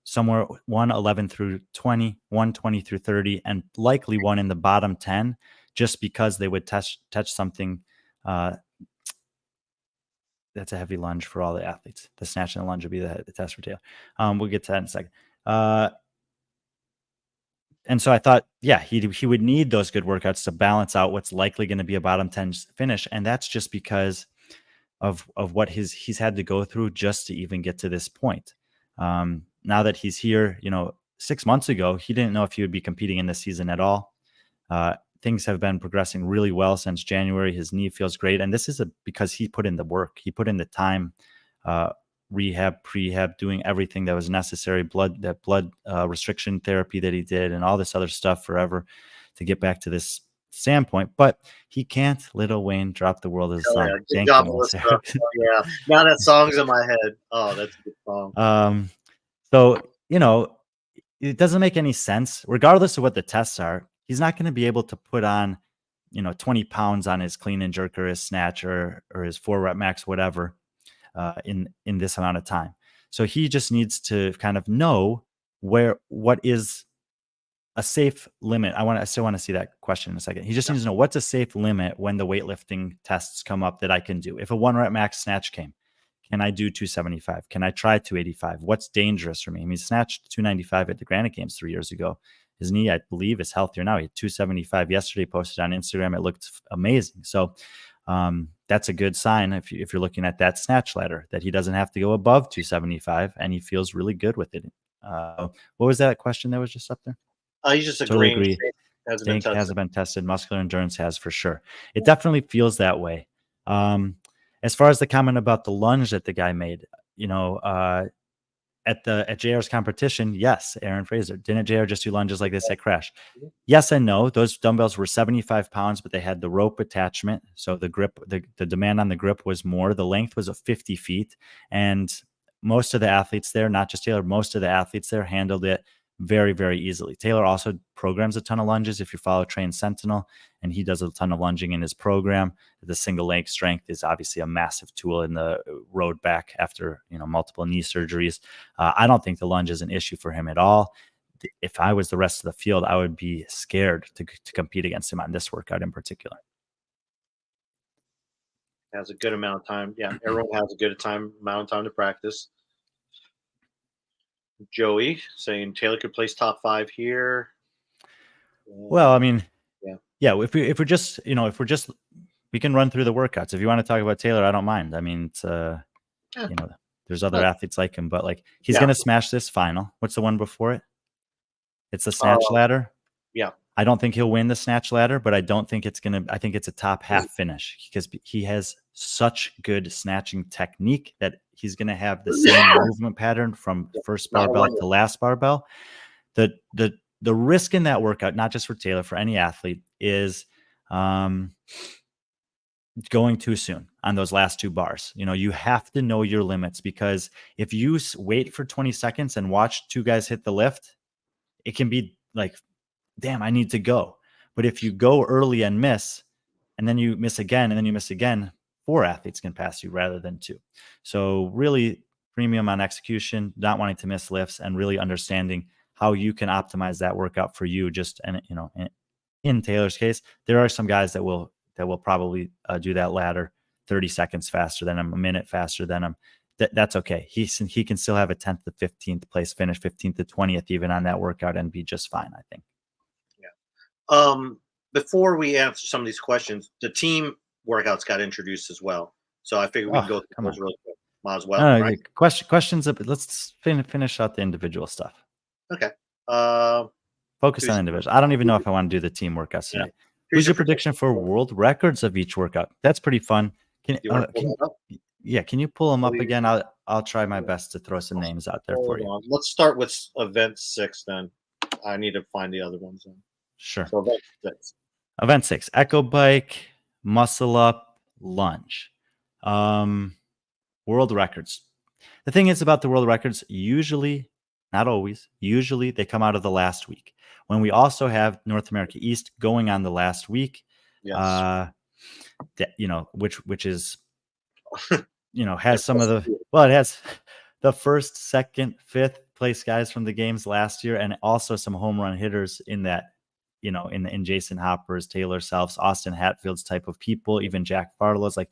somewhere 1 11 through 20, 1 20 through 30, and likely one in the bottom 10, just because they would touch something. That's a heavy lunge for all the athletes. The snatch and the lunge would be the test for Taylor. We'll get to that in a second. And so I thought, yeah, he would need those good workouts to balance out what's likely going to be a bottom 10 finish. And that's just because of what he's had to go through just to even get to this point. Now that he's here, 6 months ago, he didn't know if he would be competing in this season at all. Things have been progressing really well since January. His knee feels great. And this is because he put in the work. He put in the time, rehab, prehab, doing everything that was necessary, blood restriction therapy that he did, and all this other stuff forever to get back to this standpoint. But he can't, Lil Wayne, drop the world as a song. Yeah, good job, Melissa. Yeah, now that song's in my head. Oh, that's a good song. So it doesn't make any sense, regardless of what the tests are. He's not going to be able to put on 20 pounds on his clean and jerk or his snatch or his 4 rep max, whatever, in this amount of time. So he just needs to kind of know what is a safe limit. I still want to see that question in a second. He just needs to know what's a safe limit when the weightlifting tests come up that I can do. If a 1 rep max snatch came, can I do 275? Can I try 285? What's dangerous for me? I mean, he snatched 295 at the Granite Games 3 years ago. His knee, I believe, is healthier now. He had 275 yesterday, posted on Instagram. It looked amazing. So that's a good sign if you're looking at that snatch ladder, that he doesn't have to go above 275, and he feels really good with it. What was that question that was just up there? He's just totally agree. Hasn't been tested. Muscular endurance has, for sure. It definitely feels that way. As far as the comment about the lunge that the guy made, at JR's competition, yes, Aaron Fraser. Didn't JR just do lunges like this at Crash? Yes and no. Those dumbbells were 75 pounds, but they had the rope attachment. So the grip, the demand on the grip was more. The length was 50 feet. And most of the athletes there, not just Taylor, most of the athletes there handled it very, very easily. Taylor also programs a ton of lunges if you follow Train Sentinel, and he does a ton of lunging in his program. The single leg strength is obviously a massive tool in the road back after multiple knee surgeries. I don't think the lunge is an issue for him at all. if I was the rest of the field, I would be scared to compete against him on this workout in particular. Has a good amount of time. Yeah, everyone has a good amount of time to practice. Joey saying Taylor could place top 5 here. Well, I mean, yeah. If we're just, we can run through the workouts. If you want to talk about Taylor, I don't mind. I mean, it's there's other athletes like him, but like he's gonna smash this final. What's the one before it? It's the snatch ladder. Yeah. I don't think he'll win the snatch ladder, but I don't think it's gonna. I think it's a top half finish because he has such good snatching technique that he's gonna have the same movement pattern from first barbell to last barbell. The risk in that workout, not just for Taylor, for any athlete, is going too soon on those last 2 bars. You have to know your limits, because if you wait for 20 seconds and watch 2 guys hit the lift, it can be like, damn, I need to go. But if you go early and miss, and then you miss again, and then you miss again, 4 athletes can pass you rather than 2. So really premium on execution, not wanting to miss lifts, and really understanding how you can optimize that workout for you. Just, and in Taylor's case, there are some guys that will probably do that ladder 30 seconds faster than him, a minute faster than him. That's okay. He can still have a 10th to 15th place finish, 15th to 20th even on that workout, and be just fine, I think. Yeah. Before we answer some of these questions, the team workouts got introduced as well. So I figured we can go through those really quick. Might as well. Right? Questions. Let's finish out the individual stuff. Okay. Focus on individual. I don't even know if I want to do the team workouts today. Yeah. Who's your prediction for world records of each workout? That's pretty fun. Can you pull them up again? I'll try my best to throw some names out there for you. Let's start with event 6 then. I need to find the other ones then. Sure. So event 6. Event 6, echo bike, muscle up, lunge. World records. The thing is about the world records, usually, not always, usually they come out of the last week, when we also have North America East going on the last week. Yes. Which is, has some of the, it has the first, second, fifth place guys from the games last year, and also some home run hitters in that, in Jason Hopper's, Taylor Self's, Austin Hatfield's type of people, even Jack Barlow's. Like,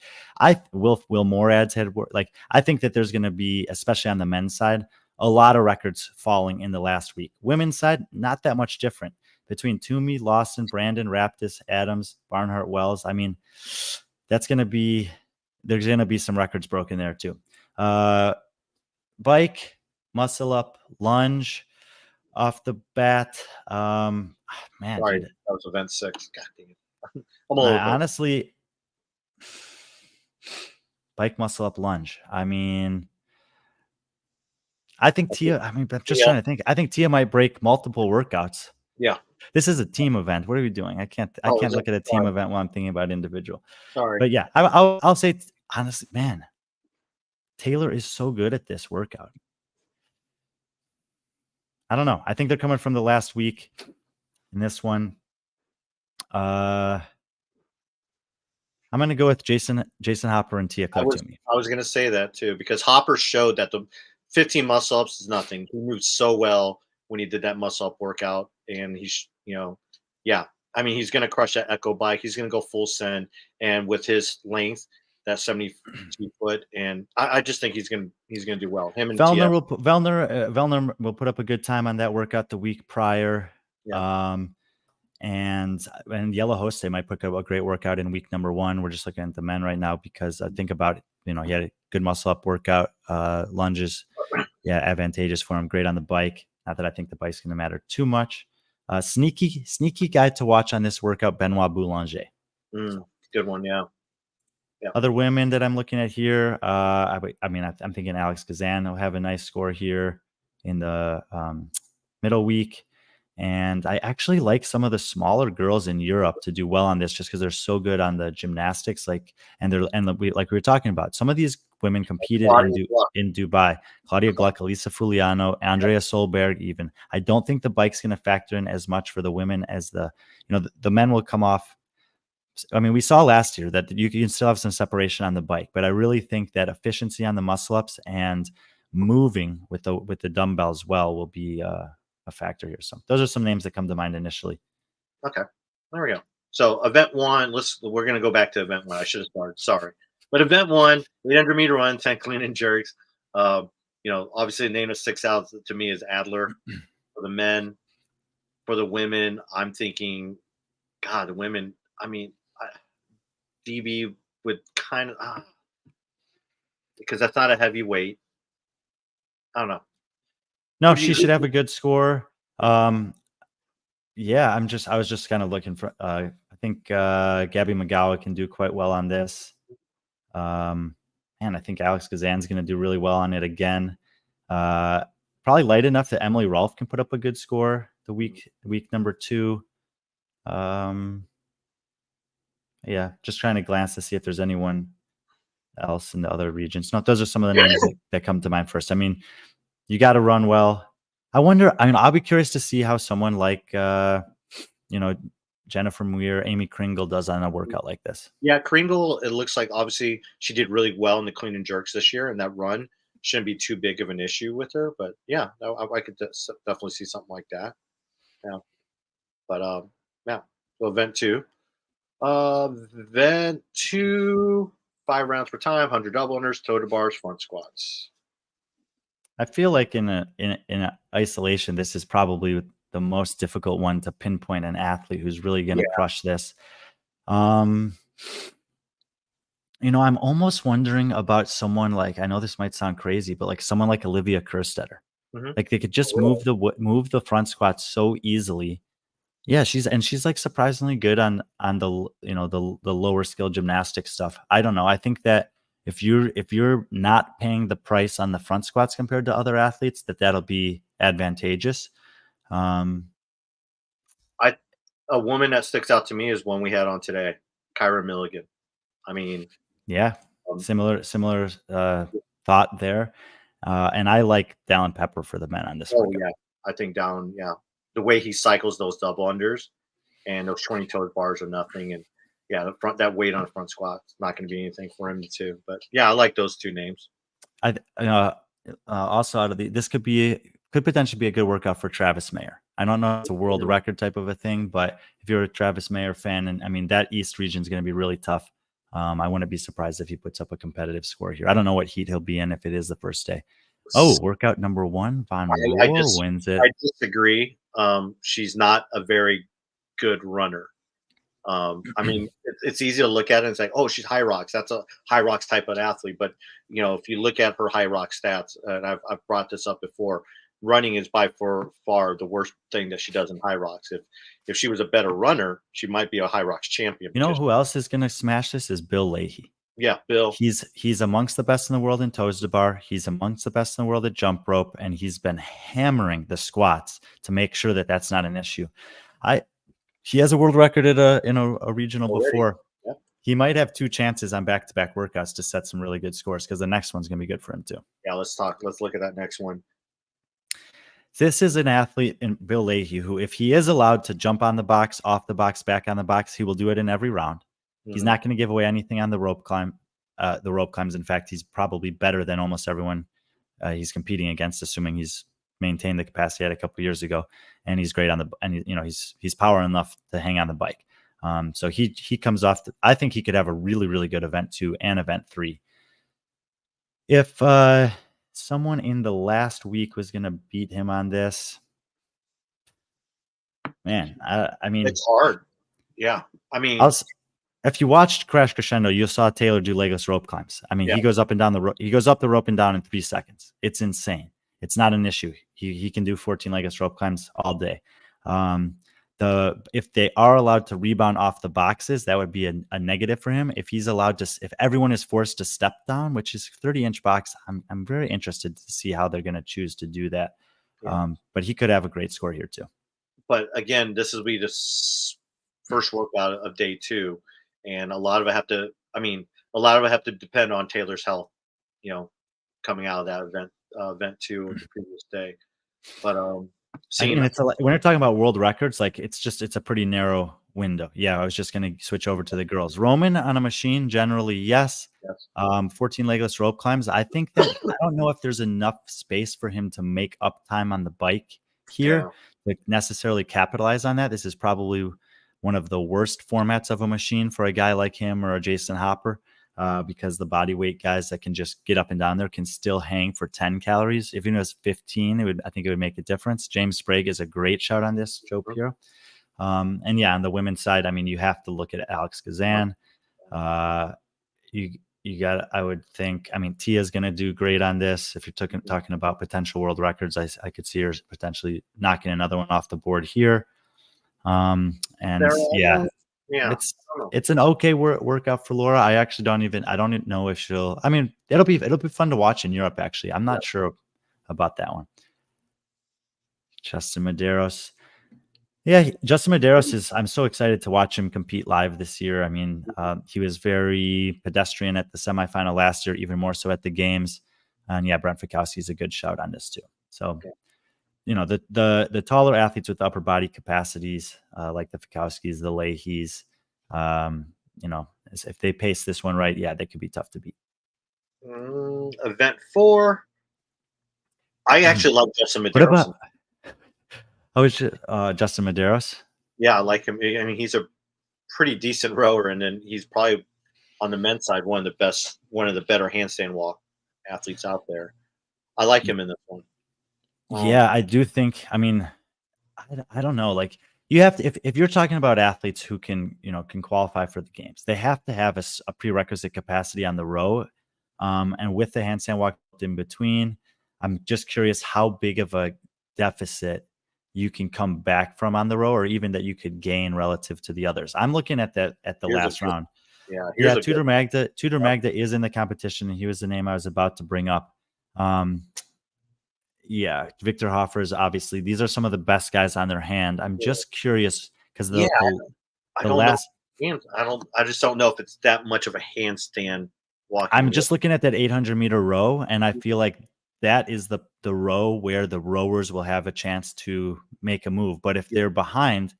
Will Morad's had work. Like, I think that there's going to be, especially on the men's side, a lot of records falling in the last week. Women's side, not that much different. Between Toomey, Lawson, Brandon, Raptis, Adams, Barnhart, Wells. I mean, there's going to be some records broken there too. Bike, muscle up, lunge. Off the bat, man, sorry, dude, that was event 6. God damn it. Honestly, bike, muscle up, lunge. I mean, I think Tia. I mean, I'm just trying to think. I think Tia might break multiple workouts. Yeah, this is a team event. What are we doing? I can't look at a team event while I'm thinking about individual. Sorry, but yeah, I'll say honestly, man, Taylor is so good at this workout. I don't know. I think they're coming from the last week in this one. I'm going to go with Jason Hopper and Tia Clark-Toomey. I was going to say that too, because Hopper showed that the 15 muscle ups is nothing. He moved so well when he did that muscle up workout, and he's, I mean, he's going to crush that echo bike. He's going to go full send, and with his length, that 72 foot, and I just think he's going to do well. Him and Vellner will put up a good time on that workout the week prior. Yeah. And Yellow Hoste might put up a great workout in week number 1. We're just looking at the men right now because I think about it. He had a good muscle up workout, lunges, advantageous for him. Great on the bike. Not that I think the bike's going to matter too much. Sneaky guy to watch on this workout, Benoit Boulanger. Good one, yeah. Other women that I'm looking at here, I'm thinking Alex Kazan will have a nice score here in the middle week. And I actually like some of the smaller girls in Europe to do well on this, just because they're so good on the gymnastics. Like we were talking about, some of these women competed in Dubai. Claudia Gluck, Elisa Fuliano, Andrea Solberg. Even I don't think the bike's going to factor in as much for the women as the men will come off. I mean, we saw last year that you can still have some separation on the bike, but I really think that efficiency on the muscle ups and moving with the dumbbells will be a factor here. So those are some names that come to mind initially. Okay, there we go. So event one, we're gonna go back to event one. I should have started. Sorry, but event one, 800-meter run, 10 clean and jerks. Obviously the name that sticks out to me is Adler for the men. For the women, I'm thinking, God, the women. I mean, DB would kind of because that's not a heavyweight. I don't know. No, Who do she you? should have a good score. Yeah, I was just kind of looking for, I think Gabby McGowan can do quite well on this. And I think Alex Kazan's going to do really well on it again. Probably light enough that Emily Rolfe can put up a good score the week number 2. Yeah, just trying to glance to see if there's anyone else in the other regions. No, those are some of the names that come to mind first. I mean, you got to run well. I'll be curious to see how someone like, Jennifer Muir, Amy Kringle does on a workout like this. Yeah, Kringle, it looks like obviously she did really well in the clean and jerks this year, and that run shouldn't be too big of an issue with her. But yeah, I could definitely see something like that. Yeah, but yeah. So event two, 5 rounds per time, 100 double unders, toe to bars, front squats. I feel like in a isolation, this is probably the most difficult one to pinpoint an athlete who's really going to crush this. I'm almost wondering about someone like, I know this might sound crazy, but like someone like Olivia Kerstetter. Like they could just move the front squat so easily. Yeah, she's like surprisingly good on the the lower skill gymnastic stuff. I don't know. I think that if you're not paying the price on the front squats compared to other athletes, that'll be advantageous. A woman that sticks out to me is one we had on today, Kyra Milligan. I mean, yeah, similar thought there. And I like Dallin Pepper for the men on this one. Yeah, I think Dallin, the way he cycles those double unders and those 20 toe bars are nothing. And yeah, that weight on the front squat is not going to be anything for him too. But yeah, I like those two names. Also out of this could potentially be a good workout for Travis Mayer. I don't know if it's a world record type of a thing, but if you're a Travis Mayer fan, and I mean that East region is going to be really tough. I wouldn't be surprised if he puts up a competitive score here. I don't know what heat he'll be in if it is the first day. Oh, workout number 1, Von Rohr wins it. I disagree. She's not a very good runner. I mean, it's easy to look at it and say, "Oh, she's high rocks." That's a high rocks type of athlete. But if you look at her high rock stats, and I've brought this up before, running is by far the worst thing that she does in high rocks. If she was a better runner, she might be a high rocks champion. You know who else is going to smash this is Bill Leahy. Yeah, Bill. He's amongst the best in the world in toes to bar. He's amongst the best in the world at jump rope, and he's been hammering the squats to make sure that that's not an issue. He has a world record at a regional before. Yep. He might have 2 chances on back-to-back workouts to set some really good scores because the next one's going to be good for him too. Yeah, let's look at that next one. This is an athlete in Bill Leahy who, if he is allowed to jump on the box, off the box, back on the box, he will do it in every round. Mm-hmm. He's not going to give away anything on the rope climb. The rope climbs, in fact, he's probably better than almost everyone he's competing against, assuming he's maintained the capacity he had a couple of years ago, and he's great he's power enough to hang on the bike. So he comes off. I think he could have a really, really good event 2 and event 3. If someone in the last week was going to beat him on this, man, I mean, it's hard. Yeah, I mean, if you watched Crash Crescendo, you saw Taylor do legless rope climbs. I mean, he goes up and down the rope. He goes up the rope and down in 3 seconds. It's insane. It's not an issue. He can do 14 legless rope climbs all day. If they are allowed to rebound off the boxes, that would be a negative for him. If he's allowed to, if everyone is forced to step down, which is 30-inch box, I'm very interested to see how they're going to choose to do that. Yeah. But he could have a great score here too. But again, this will be the first workout of day 2, and a lot of it have to depend on Taylor's health. Coming out of that event 2 of the previous day. But when you're talking about world records, like it's a pretty narrow window. Yeah, I was just going to switch over to the girls. Roman on a machine, generally, yes. 14 legless rope climbs. I think that I don't know if there's enough space for him to make up time on the bike here to necessarily capitalize on that. This is probably one of the worst formats of a machine for a guy like him or a Jason Hopper, because the body weight guys that can just get up and down there can still hang for 10 calories. If it was 15, I think it would make a difference. James Sprague is a great shout on this, Joe Piro. And yeah, on the women's side, I mean, you have to look at Alex Kazan. You got, I would think, I mean, Tia's going to do great on this. If you're talking about potential world records, I could see her potentially knocking another one off the board here. And yeah, it's an okay workout for Laura. I don't even know if she'll, I mean, it'll be fun to watch in Europe. Actually, I'm not sure about that one. Justin Medeiros. Yeah, Justin Medeiros I'm so excited to watch him compete live this year. I mean, he was very pedestrian at the semifinal last year, even more so at the games. And yeah, Brent Fikowski is a good shout on this too. So, you know, the taller athletes with upper body capacities, like the Fikowskis, the Leahys, you know, if they pace this one right, yeah, they could be tough to beat. Event 4. I actually love Justin Medeiros. What about? Oh, it's Justin Medeiros. Yeah, I like him. I mean, he's a pretty decent rower, and then he's probably on the men's side one of the better handstand walk athletes out there. I like him in this one. Yeah, I do think. I mean, I don't know. Like, you have to, if you're talking about athletes who can qualify for the games, they have to have a prerequisite capacity on the row, and with the handstand walk in between. I'm just curious how big of a deficit you can come back from on the row, or even that you could gain relative to the others. I'm looking at that at the last round. Yeah, Tudor Magda is in the competition, and he was the name I was about to bring up. Yeah, Victor Hoffer is obviously, these are some of the best guys on their hand. I'm just curious because I just don't know if it's that much of a handstand walking. I'm just looking at that 800-meter row, and I feel like that is the row where the rowers will have a chance to make a move. But if they're behind,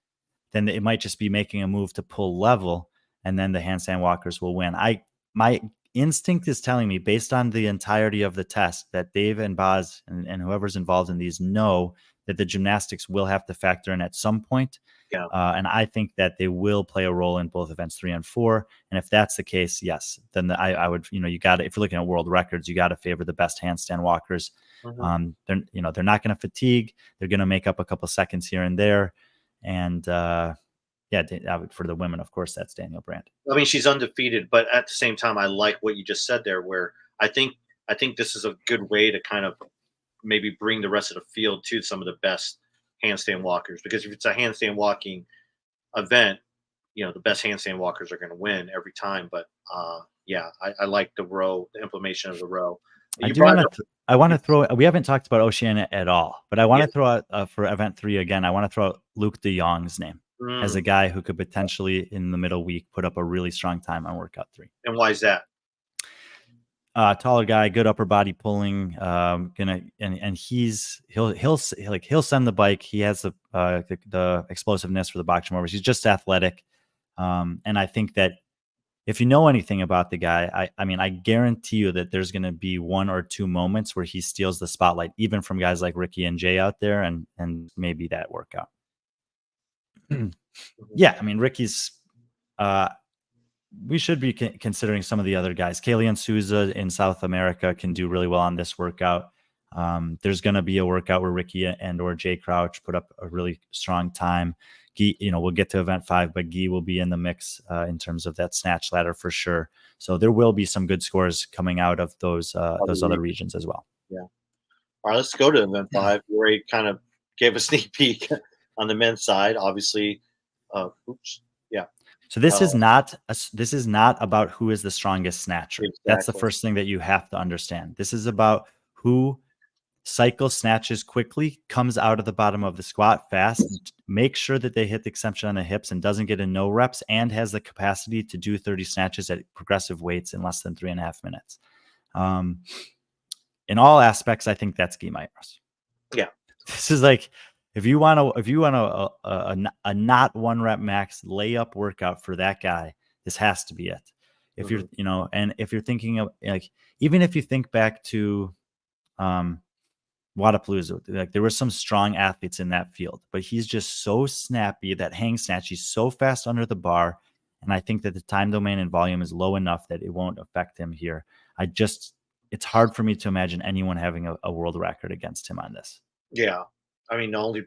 then it might just be making a move to pull level, and then the handstand walkers will win. My instinct is telling me, based on the entirety of the test, that Dave and Boz and whoever's involved in these know that the gymnastics will have to factor in at some point. Yeah. And I think that they will play a role in both events 3 and 4. And if that's the case, yes, then I would, you got to, if you're looking at world records, you got to favor the best handstand walkers. They're not going to fatigue. They're going to make up a couple seconds here and there. And for the women, of course, that's Danielle Brandt. I mean, she's undefeated, but at the same time, I like what you just said there, where I think this is a good way to kind of maybe bring the rest of the field to some of the best handstand walkers, because if it's a handstand walking event, the best handstand walkers are going to win every time. But I like the row, the implementation of the row. I want to throw. We haven't talked about Oceania at all, but I want to throw out for event 3 again. I want to throw out Luke De Jong's name as a guy who could potentially in the middle week put up a really strong time on workout 3. And why is that? Taller guy, good upper body pulling. He'll send the bike. He has the explosiveness for the box jump overs. He's just athletic, and I think that if you know anything about the guy, I guarantee you that there's going to be 1 or 2 moments where he steals the spotlight, even from guys like Ricky and Jay out there, and maybe that workout. Yeah, I mean, Ricky's. We should be considering some of the other guys. Kalian Souza in South America can do really well on this workout. There's going to be a workout where Ricky or Jay Crouch put up a really strong time. Guy, we'll get to event 5, but Guy will be in the mix in terms of that snatch ladder for sure. So there will be some good scores coming out of those other regions as well. Yeah. All right, let's go to event 5. We already kind of gave a sneak peek on the men's side, obviously. Yeah. So this is not about who is the strongest snatcher. Exactly. That's the first thing that you have to understand. This is about who cycles snatches quickly, comes out of the bottom of the squat fast, make sure that they hit the extension on the hips and doesn't get a no reps, and has the capacity to do 30 snatches at progressive weights in less than 3.5 minutes. In all aspects, I think that's Guy Myers. Yeah. This is like, if you want a not 1 rep max layup workout for that guy, this has to be it. If you're, and if you're thinking of, like, even if you think back to, Wadapalooza. Like there were some strong athletes in that field, but he's just so snappy. That hang snatch, he's so fast under the bar. And I think that the time domain and volume is low enough that it won't affect him here. It's hard for me to imagine anyone having a world record against him on this. Yeah. I mean, the only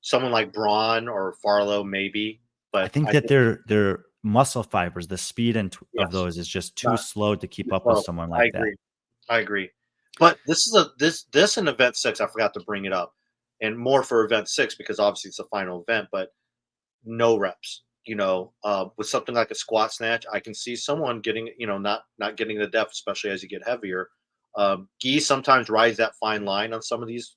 someone like Braun or Farlow maybe, I but think I that think their muscle fibers, the speed of yes, those is just too not slow to keep up with well, someone I like that. agree. I agree. But this is a this in event 6, I forgot to bring it up, and more for event 6 because obviously it's the final event, but no reps. With something like a squat snatch, I can see someone getting, not getting the depth, especially as you get heavier. Gi sometimes rides that fine line on some of these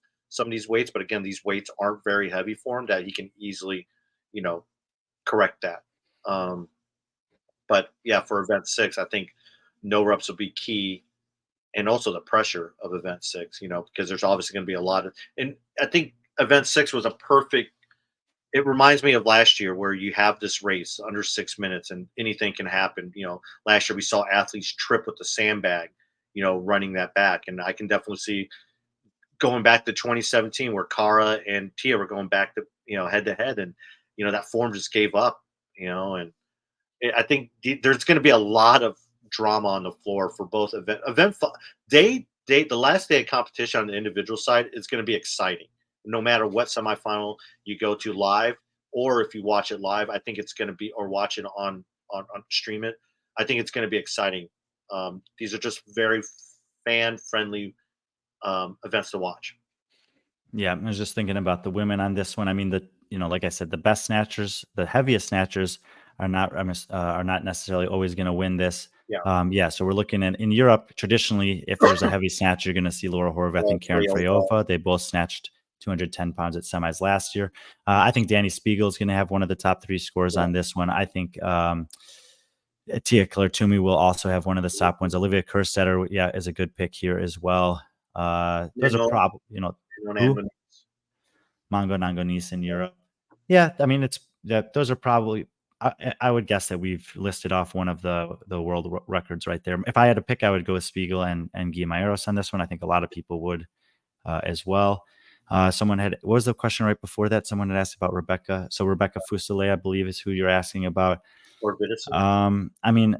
weights, but again, these weights aren't very heavy for him that he can easily, you know, correct that. Um, but yeah, for event 6, I think no reps will be key, and also the pressure of event 6, because there's obviously going to be a lot of, and I think event 6 was a perfect. It reminds me of last year where you have this race under 6 minutes and anything can happen. Last year we saw athletes trip with the sandbag, running that back. And I can definitely see going back to 2017 where Kara and Tia were going back to, head to head. And, that form just gave up, and I think there's going to be a lot of drama on the floor for both day. The last day of competition on the individual side is going to be exciting, no matter what semifinal you go to live, or if you watch it live. I think it's going to be, or watch it on stream it. I think it's going to be exciting. These are just very fan friendly events to watch. Yeah, I was just thinking about the women on this one. I mean, like I said, the best snatchers, the heaviest snatchers are not necessarily always going to win this. Yeah, Yeah, so we're looking at in Europe. Traditionally, if there's a heavy snatch, you're going to see Laura Horvath and Karen Cleova. Freyova. They both snatched 210 pounds at semis last year. I think Danny Spiegel is going to have one of the top 3 scores Yeah, on this one. I think Tia Toomey will also have one of the top ones. Olivia Kerstetter, yeah, is a good pick here as well. Those are Manon, probably, and who? Mongo Nangonese in Europe. Yeah, I mean, those are probably. I would guess that we've listed off one of the world records right there. If I had to pick, I would go with Spiegel and Guimaeros on this one. I think a lot of people would as well. What was the question right before that? Someone had asked about Rebecca. So Rebecca Fusile, I believe, is who you're asking about. or Vidison. I mean,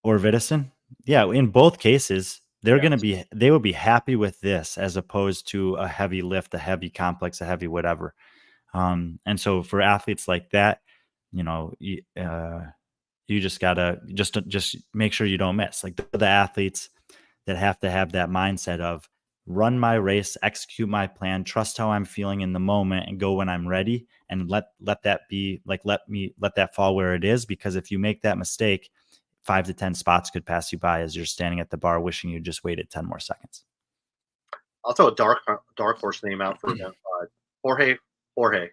or Vidison. Yeah, in both cases, Yes. they would be happy with this as opposed to a heavy lift, a heavy complex, a heavy whatever. And so for athletes like that, you just gotta just make sure you don't miss. Like the athletes that have to have that mindset of run my race, execute my plan, trust how I'm feeling in the moment, and go when I'm ready, and let that be like let that fall where it is. Because if you make that mistake, 5 to 10 spots could pass you by as you're standing at the bar wishing you just waited 10 more seconds. I'll throw a dark horse name out for event 5. Jorge.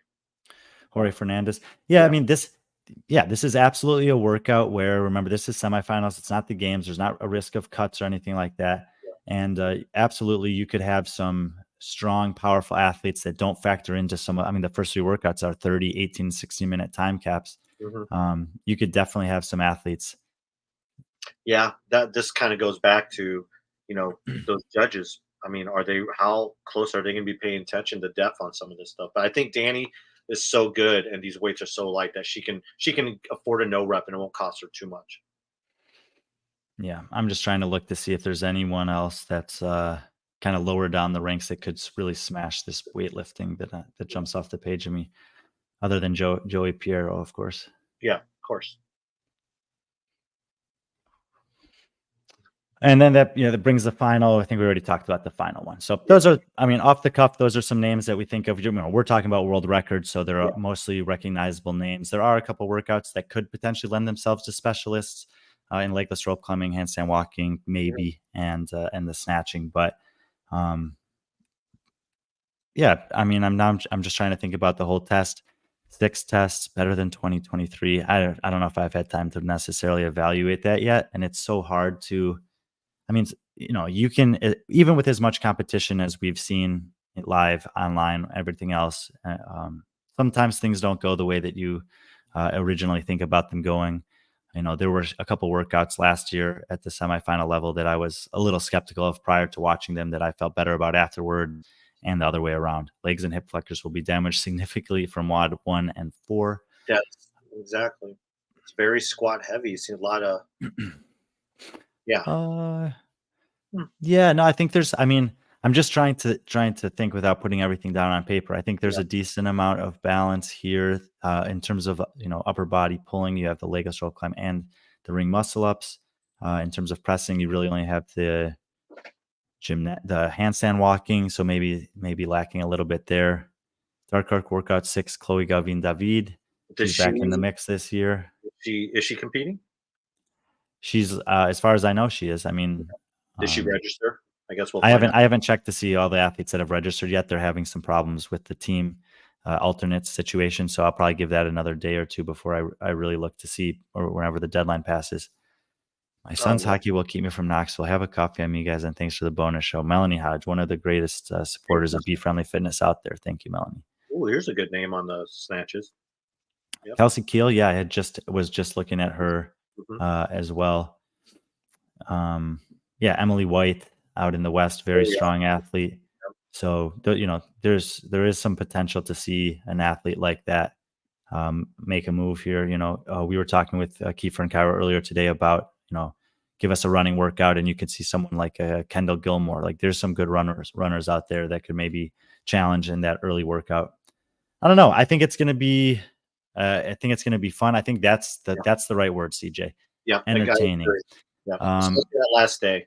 Jorge Fernandez. Yeah, I Yeah. mean this is absolutely a workout where, remember, this is semifinals. It's not the games. There's not a risk of cuts or anything like that. And absolutely, you could have some strong, powerful athletes that don't factor into I mean, the first 3 workouts are 30, 18, 60-minute time caps. Mhm. You could definitely have some athletes. Yeah, that this kind of goes back to, those judges. I mean, how close are they going to be paying attention to depth on some of this stuff? But I think Danny is so good, and these weights are so light that she can afford a no rep, and it won't cost her too much. Yeah, I'm just trying to look to see if there's anyone else that's kind of lower down the ranks that could really smash this weightlifting that jumps off the page of me, other than Joey Piero, of course. Yeah, of course. And then that brings the final. I think we already talked about the final one. So those are, I mean, off the cuff, those are some names that we think of. We're talking about world records, so they're Yeah. mostly recognizable names. There are a couple workouts that could potentially lend themselves to specialists in legless rope climbing, handstand walking, maybe, and the snatching. But yeah, I mean, I'm just trying to think about the whole test. 6 tests better than 2023. I don't know if I've had time to necessarily evaluate that yet, and it's so hard to. I mean, you can even with as much competition as we've seen live, online, everything else. Sometimes things don't go the way that you originally think about them going. There were a couple workouts last year at the semifinal level that I was a little skeptical of prior to watching them that I felt better about afterward, and the other way around. Legs and hip flexors will be damaged significantly from WOD 1 and 4. Yes, exactly. It's very squat heavy. You see a lot of yeah. Hmm. Yeah, no, I think I'm just trying to think without putting everything down on paper. I think there's Yeah. a decent amount of balance here in terms of upper body pulling. You have the Legless row climb and the ring muscle ups. In terms of pressing, you really only have the handstand walking, so maybe lacking a little bit there. Dark arc workout 6, Chloe Gavin David. Does She's back in the she mix this year. is she competing? She's as far as I know, she is. Did she Um, register? I guess we'll I find haven't out. I haven't checked to see all the athletes that have registered yet. They're having some problems with the team alternate situation, so I'll probably give that another day or two before I really look to see, or whenever the deadline passes. My son's Yeah. hockey will keep me from Knoxville. Have a coffee on me, guys, and thanks for the bonus show. Melanie Hodge, one of the greatest supporters of B.Friendly Fitness out there. Thank you, Melanie. Oh, here's a good name on the snatches. Yep. Kelsey Keel, yeah, I was just looking at her Mhm. as well. Yeah, Emily White out in the West, very Oh, yeah. strong athlete. Yep. So there is some potential to see an athlete like that make a move here. We were talking with Kiefer and Kyra earlier today about give us a running workout, and you could see someone like Kendall Gilmore. Like there's some good runners out there that could maybe challenge in that early workout. I don't know. I think it's going to be fun. I think that's the right word, CJ. Yep. I Entertaining. agree. Yep. Especially that last day.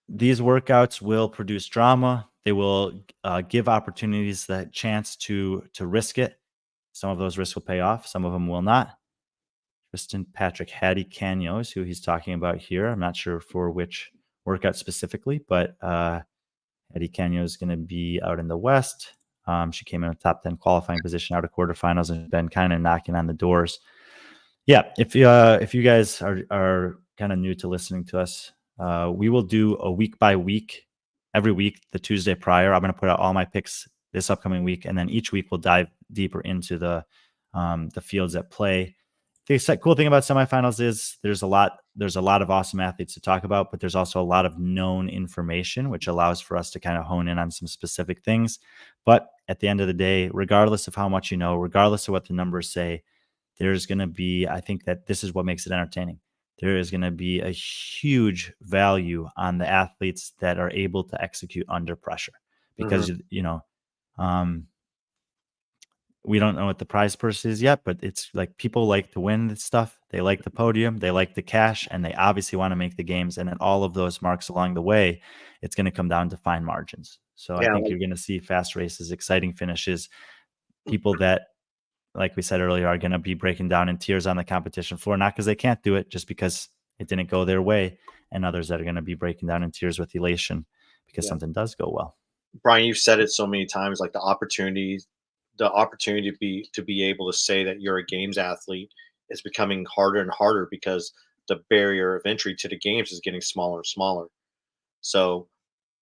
These workouts will produce drama. They will give opportunities that chance to risk it. Some of those risks will pay off. Some of them will not. Tristan Patrick Hattie Canyo is who he's talking about here. I'm not sure for which workout specifically, but Hattie Canyo is going to be out in the West. She came in a top 10 qualifying position out of quarterfinals and been kind of knocking on the doors. Yeah, if you guys are kind of new to listening to us, we will do a week by week, every week, the Tuesday prior. I'm going to put out all my picks this upcoming week, and then each week we'll dive deeper into the fields at play. The cool thing about semifinals is there's a lot of awesome athletes to talk about, but there's also a lot of known information, which allows for us to kind of hone in on some specific things. But at the end of the day, regardless of how much you know, regardless of what the numbers say, there's going to be, I think that this is what makes it entertaining. There is going to be a huge value on the athletes that are able to execute under pressure because, we don't know what the prize purse is yet, but it's like people like to win this stuff. They like the podium, they like the cash, and they obviously want to make the games. And at all of those marks along the way, it's going to come down to fine margins. So I Yeah. think you're going to see fast races, exciting finishes, people that, like we said earlier, are going to be breaking down in tears on the competition floor, not because they can't do it, just because it didn't go their way, and others that are going to be breaking down in tears with elation because Yeah. something does go well. Brian, you've said it so many times, like the opportunity to be able to say that you're a games athlete is becoming harder and harder because the barrier of entry to the games is getting smaller and smaller. So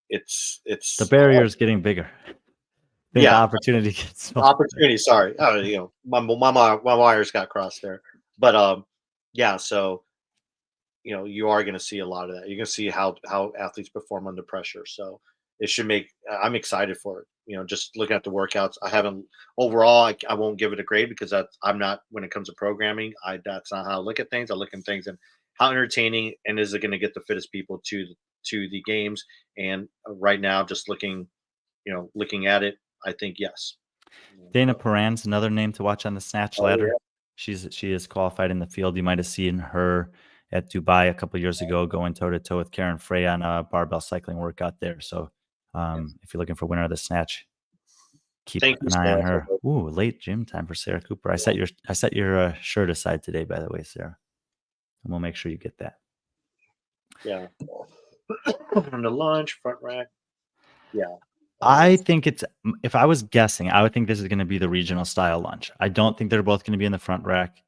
The it's barrier is getting bigger. The yeah, opportunity gets smaller. opportunity. Sorry, my wires got crossed there, but yeah. So you are going to see a lot of that. You're going to see how athletes perform under pressure. So it should make. I'm excited for it. Just looking at the workouts, I haven't overall. I won't give it a grade because I'm not when it comes to programming. That's not how I look at things. I look at things and how entertaining and is it going to get the fittest people to the games. And right now, just looking at it, I think yes. Dana So, Paran's another name to watch on the snatch oh ladder. yeah, She is qualified in the field. You might have seen her at Dubai a couple years ago going toe to toe with Karen Frey on a barbell cycling workout there. So yes. if you're looking for winner of the snatch, keep Thank you, an eye on Sarah. her. Ooh, late gym time for Sarah Cooper. I set your shirt aside today, by the way, Sarah, and we'll make sure you get that. Yeah. From the lunch, front rack. Yeah. I think if I was guessing, I would think this is going to be the regional style lunch. I don't think they're both going to be in the front rack.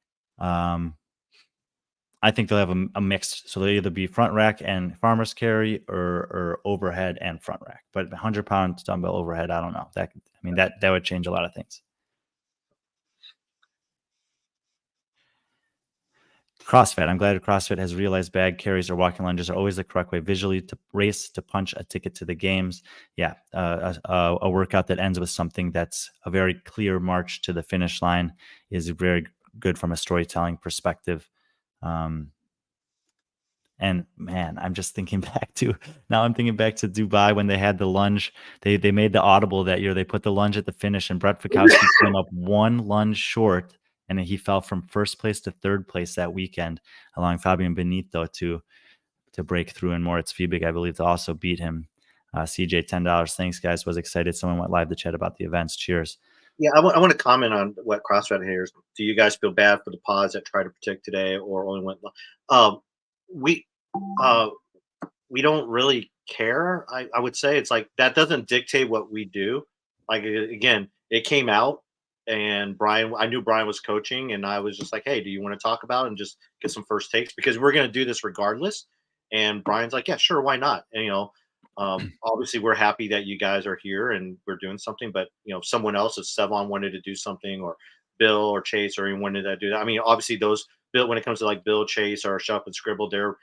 I think they'll have a mix. So they'll either be front rack and farmer's carry or overhead and front rack. But 100-pound dumbbell overhead, I don't know. That would change a lot of things. CrossFit. I'm glad CrossFit has realized bag carries or walking lunges are always the correct way visually to race to punch a ticket to the games. Yeah, a workout that ends with something that's a very clear march to the finish line is very good from a storytelling perspective. Um, and man, I'm just thinking back to now. I'm thinking back to Dubai when they had the lunge. They made the audible that year. They put the lunge at the finish, and Brett Fikowski came up one lunge short, and he fell from first place to third place that weekend, allowing Fabian Benito to break through, and Moritz Fiebig, I believe, to also beat him. CJ, $10. Thanks, guys. Was excited. Someone went live to chat about the events. Cheers. Yeah, I want to comment on what CrossFit hears. Do you guys feel bad for the pods that try to protect today or only went? Um, we uh, we don't really care. I would say it's like that doesn't dictate what we do. Like again, it came out, and Brian. I knew Brian was coaching, and I was just like, "Hey, do you want to talk about it and just get some first takes because we're going to do this regardless." And Brian's like, "Yeah, sure, why not?" And obviously, we're happy that you guys are here and we're doing something. But if someone else, if Sevon wanted to do something, or Bill or Chase or anyone wanted to do that, I mean, obviously those Bill when it comes to like Bill Chase or Shup and Scribble, they're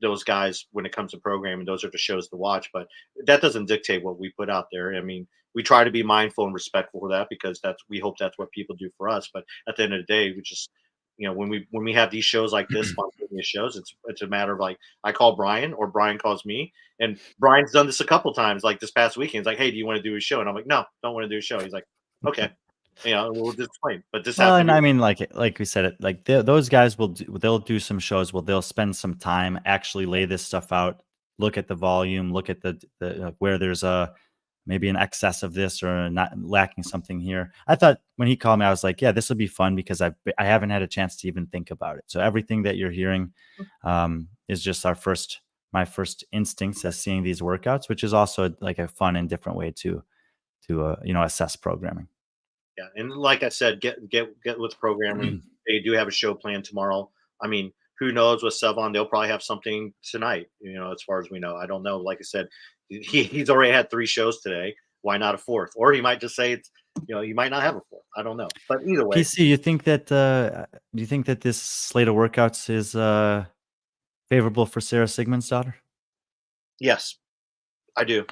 those guys when it comes to programming. Those are the shows to watch, but that doesn't dictate what we put out there. I mean, we try to be mindful and respectful of that because we hope that's what people do for us. But at the end of the day, we just when we have these shows like this, spontaneous shows, it's a matter of like I call Brian or Brian calls me, and Brian's done this a couple times. Like this past weekend, he's like, "Hey, do you want to do a show?" And I'm like, "No, don't want to do a show." He's like, "Okay." We'll just explain. But this Well, happened and to be I mean, like we said, it like those guys they'll do some shows where they'll spend some time actually lay this stuff out, look at the volume, look at the where there's a maybe an excess of this or not lacking something here. I thought when he called me, I was like, yeah, this will be fun because I haven't had a chance to even think about it. So everything that you're hearing is just my first instincts as seeing these workouts, which is also like a fun and different way to assess programming. Yeah, and like I said, get with programming. They do have a show planned tomorrow. I mean, who knows with Sevon? They'll probably have something tonight. As far as we know, I don't know. Like I said, he's already had 3 shows today. Why not a fourth? Or he might just say it's you might not have a fourth. I don't know. But either way, PC, you think that do you think that this slate of workouts is favorable for Sarah Sigmund's daughter? yes, I do.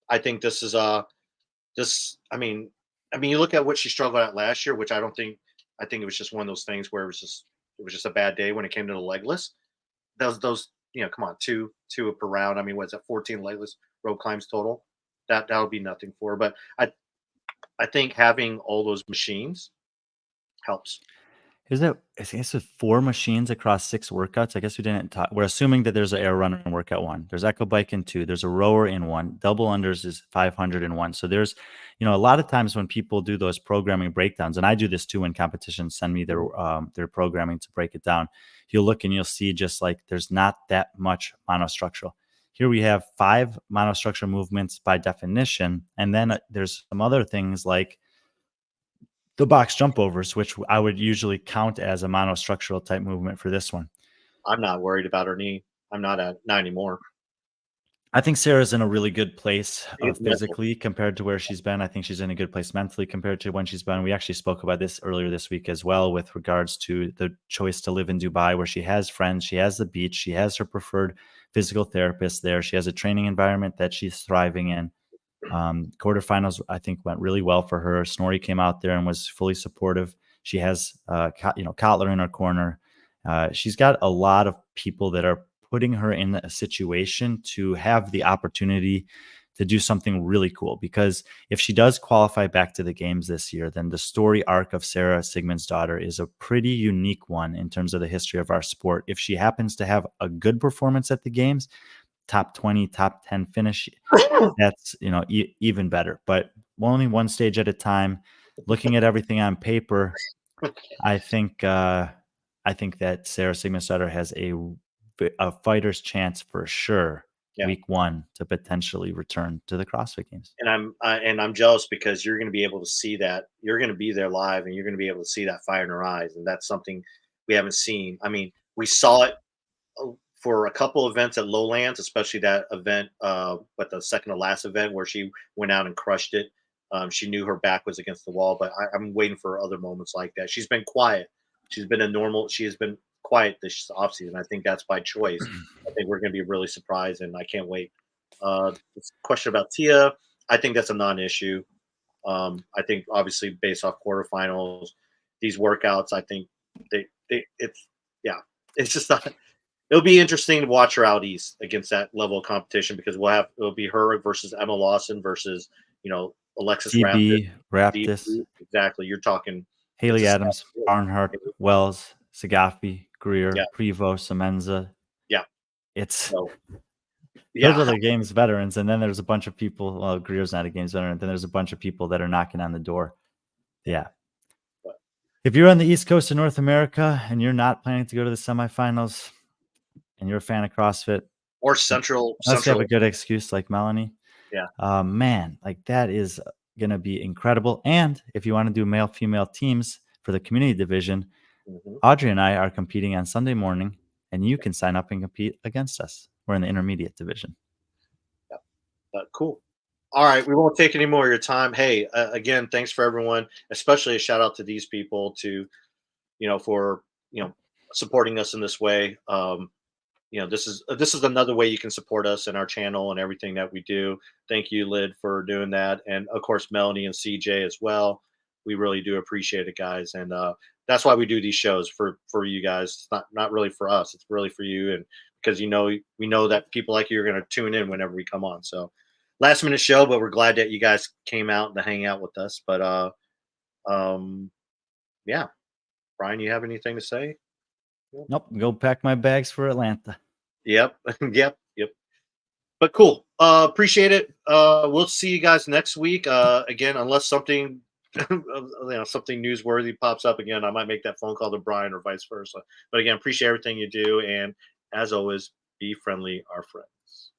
I think this is this. I mean, you look at what she struggled at last year, which I don't think. I think it was just one of those things where it was just a bad day when it came to the legless. Those come on, two per round. I mean, what's that? 14 legless rope climbs total. That would be nothing for her. But I think having all those machines helps. Is that I guess with 4 machines across 6 workouts? I guess we didn't talk. We're assuming that there's an air runner in workout 1. There's echo bike in 2. There's a rower in 1. Double unders is 500 in 1. So there's, a lot of times when people do those programming breakdowns, and I do this too when competitions send me their programming to break it down. You'll look and you'll see just like there's not that much monostructural. Here we have 5 monostructural movements by definition, and then there's some other things like the box jump overs, which I would usually count as a monostructural type movement for this one. I'm not worried about her knee. I'm not anymore. I think Sarah's in a really good place It's mental. physically compared to where she's been. I think she's in a good place mentally compared to when she's been. We actually spoke about this earlier this week as well with regards to the choice to live in Dubai, where she has friends, she has the beach, she has her preferred physical therapist there, she has a training environment that she's thriving in. Quarterfinals, I think, went really well for her. Snorri came out there and was fully supportive. She has, Kotler in her corner. She's got a lot of people that are putting her in a situation to have the opportunity to do something really cool. Because if she does qualify back to the games this year, then the story arc of Sarah Sigmund's daughter is a pretty unique one in terms of the history of our sport. If she happens to have a good performance at the games, top 20, top 10 finish, that's even better. But only one stage at a time. Looking at everything on paper, I think that Sarah Sigmundstadter has a fighter's chance for sure. Yeah. Week 1 to potentially return to the CrossFit Games. And I'm jealous because you're going to be able to see that. You're going to be there live, and you're going to be able to see that fire in her eyes, and that's something we haven't seen. I mean, we saw it for a couple events at Lowlands, especially that event, but the second to last event where she went out and crushed it. She knew her back was against the wall, but I'm waiting for other moments like that. She's been quiet. She's been a normal. She has been quiet this offseason. I think that's by choice. I think we're going to be really surprised, and I can't wait. This question about Tia, I think that's a non-issue. I think obviously based off quarterfinals, these workouts, I think it's yeah, it's just not. It'll be interesting to watch her out east against that level of competition because it'll be her versus Emma Lawson versus Alexis Raptis. TB, Raptis, Exactly. You're talking. It's Haley a Adams, Barnhart, Wells, Sagafi, yeah, Greer, Prevost, Semenza. yeah. It's So those yeah, are the games veterans, and then there's a bunch of people. Well, Greer's not a games veteran. Then there's a bunch of people that are knocking on the door. Yeah. but- If you're on the East Coast of North America and you're not planning to go to the semifinals, and you're a fan of CrossFit, or Central unless you have a Central. good excuse like Melanie, Yeah. man, like that is gonna be incredible. And if you want to do male female teams for the community division, Mhm. Audrey and I are competing on Sunday morning, and you can sign up and compete against us. We're in the intermediate division. But cool. All right, we won't take any more of your time. Hey, again, thanks for everyone, especially a shout out to these people for supporting us in this way. This is another way you can support us and our channel and everything that we do. Thank you, Lid, for doing that, and of course Melanie and CJ as well. We really do appreciate it, guys, and that's why we do these shows for you guys. It's not really for us; it's really for you, and because we know that people like you are going to tune in whenever we come on. So, last minute show, but we're glad that you guys came out to hang out with us. But um, yeah, Brian, you have anything to say? Nope, go pack my bags for Atlanta. Yep, yep. But cool. Appreciate it. We'll see you guys next week. Again, unless something something newsworthy pops up again, I might make that phone call to Brian or vice versa. But again, appreciate everything you do, and as always, be friendly, our friends.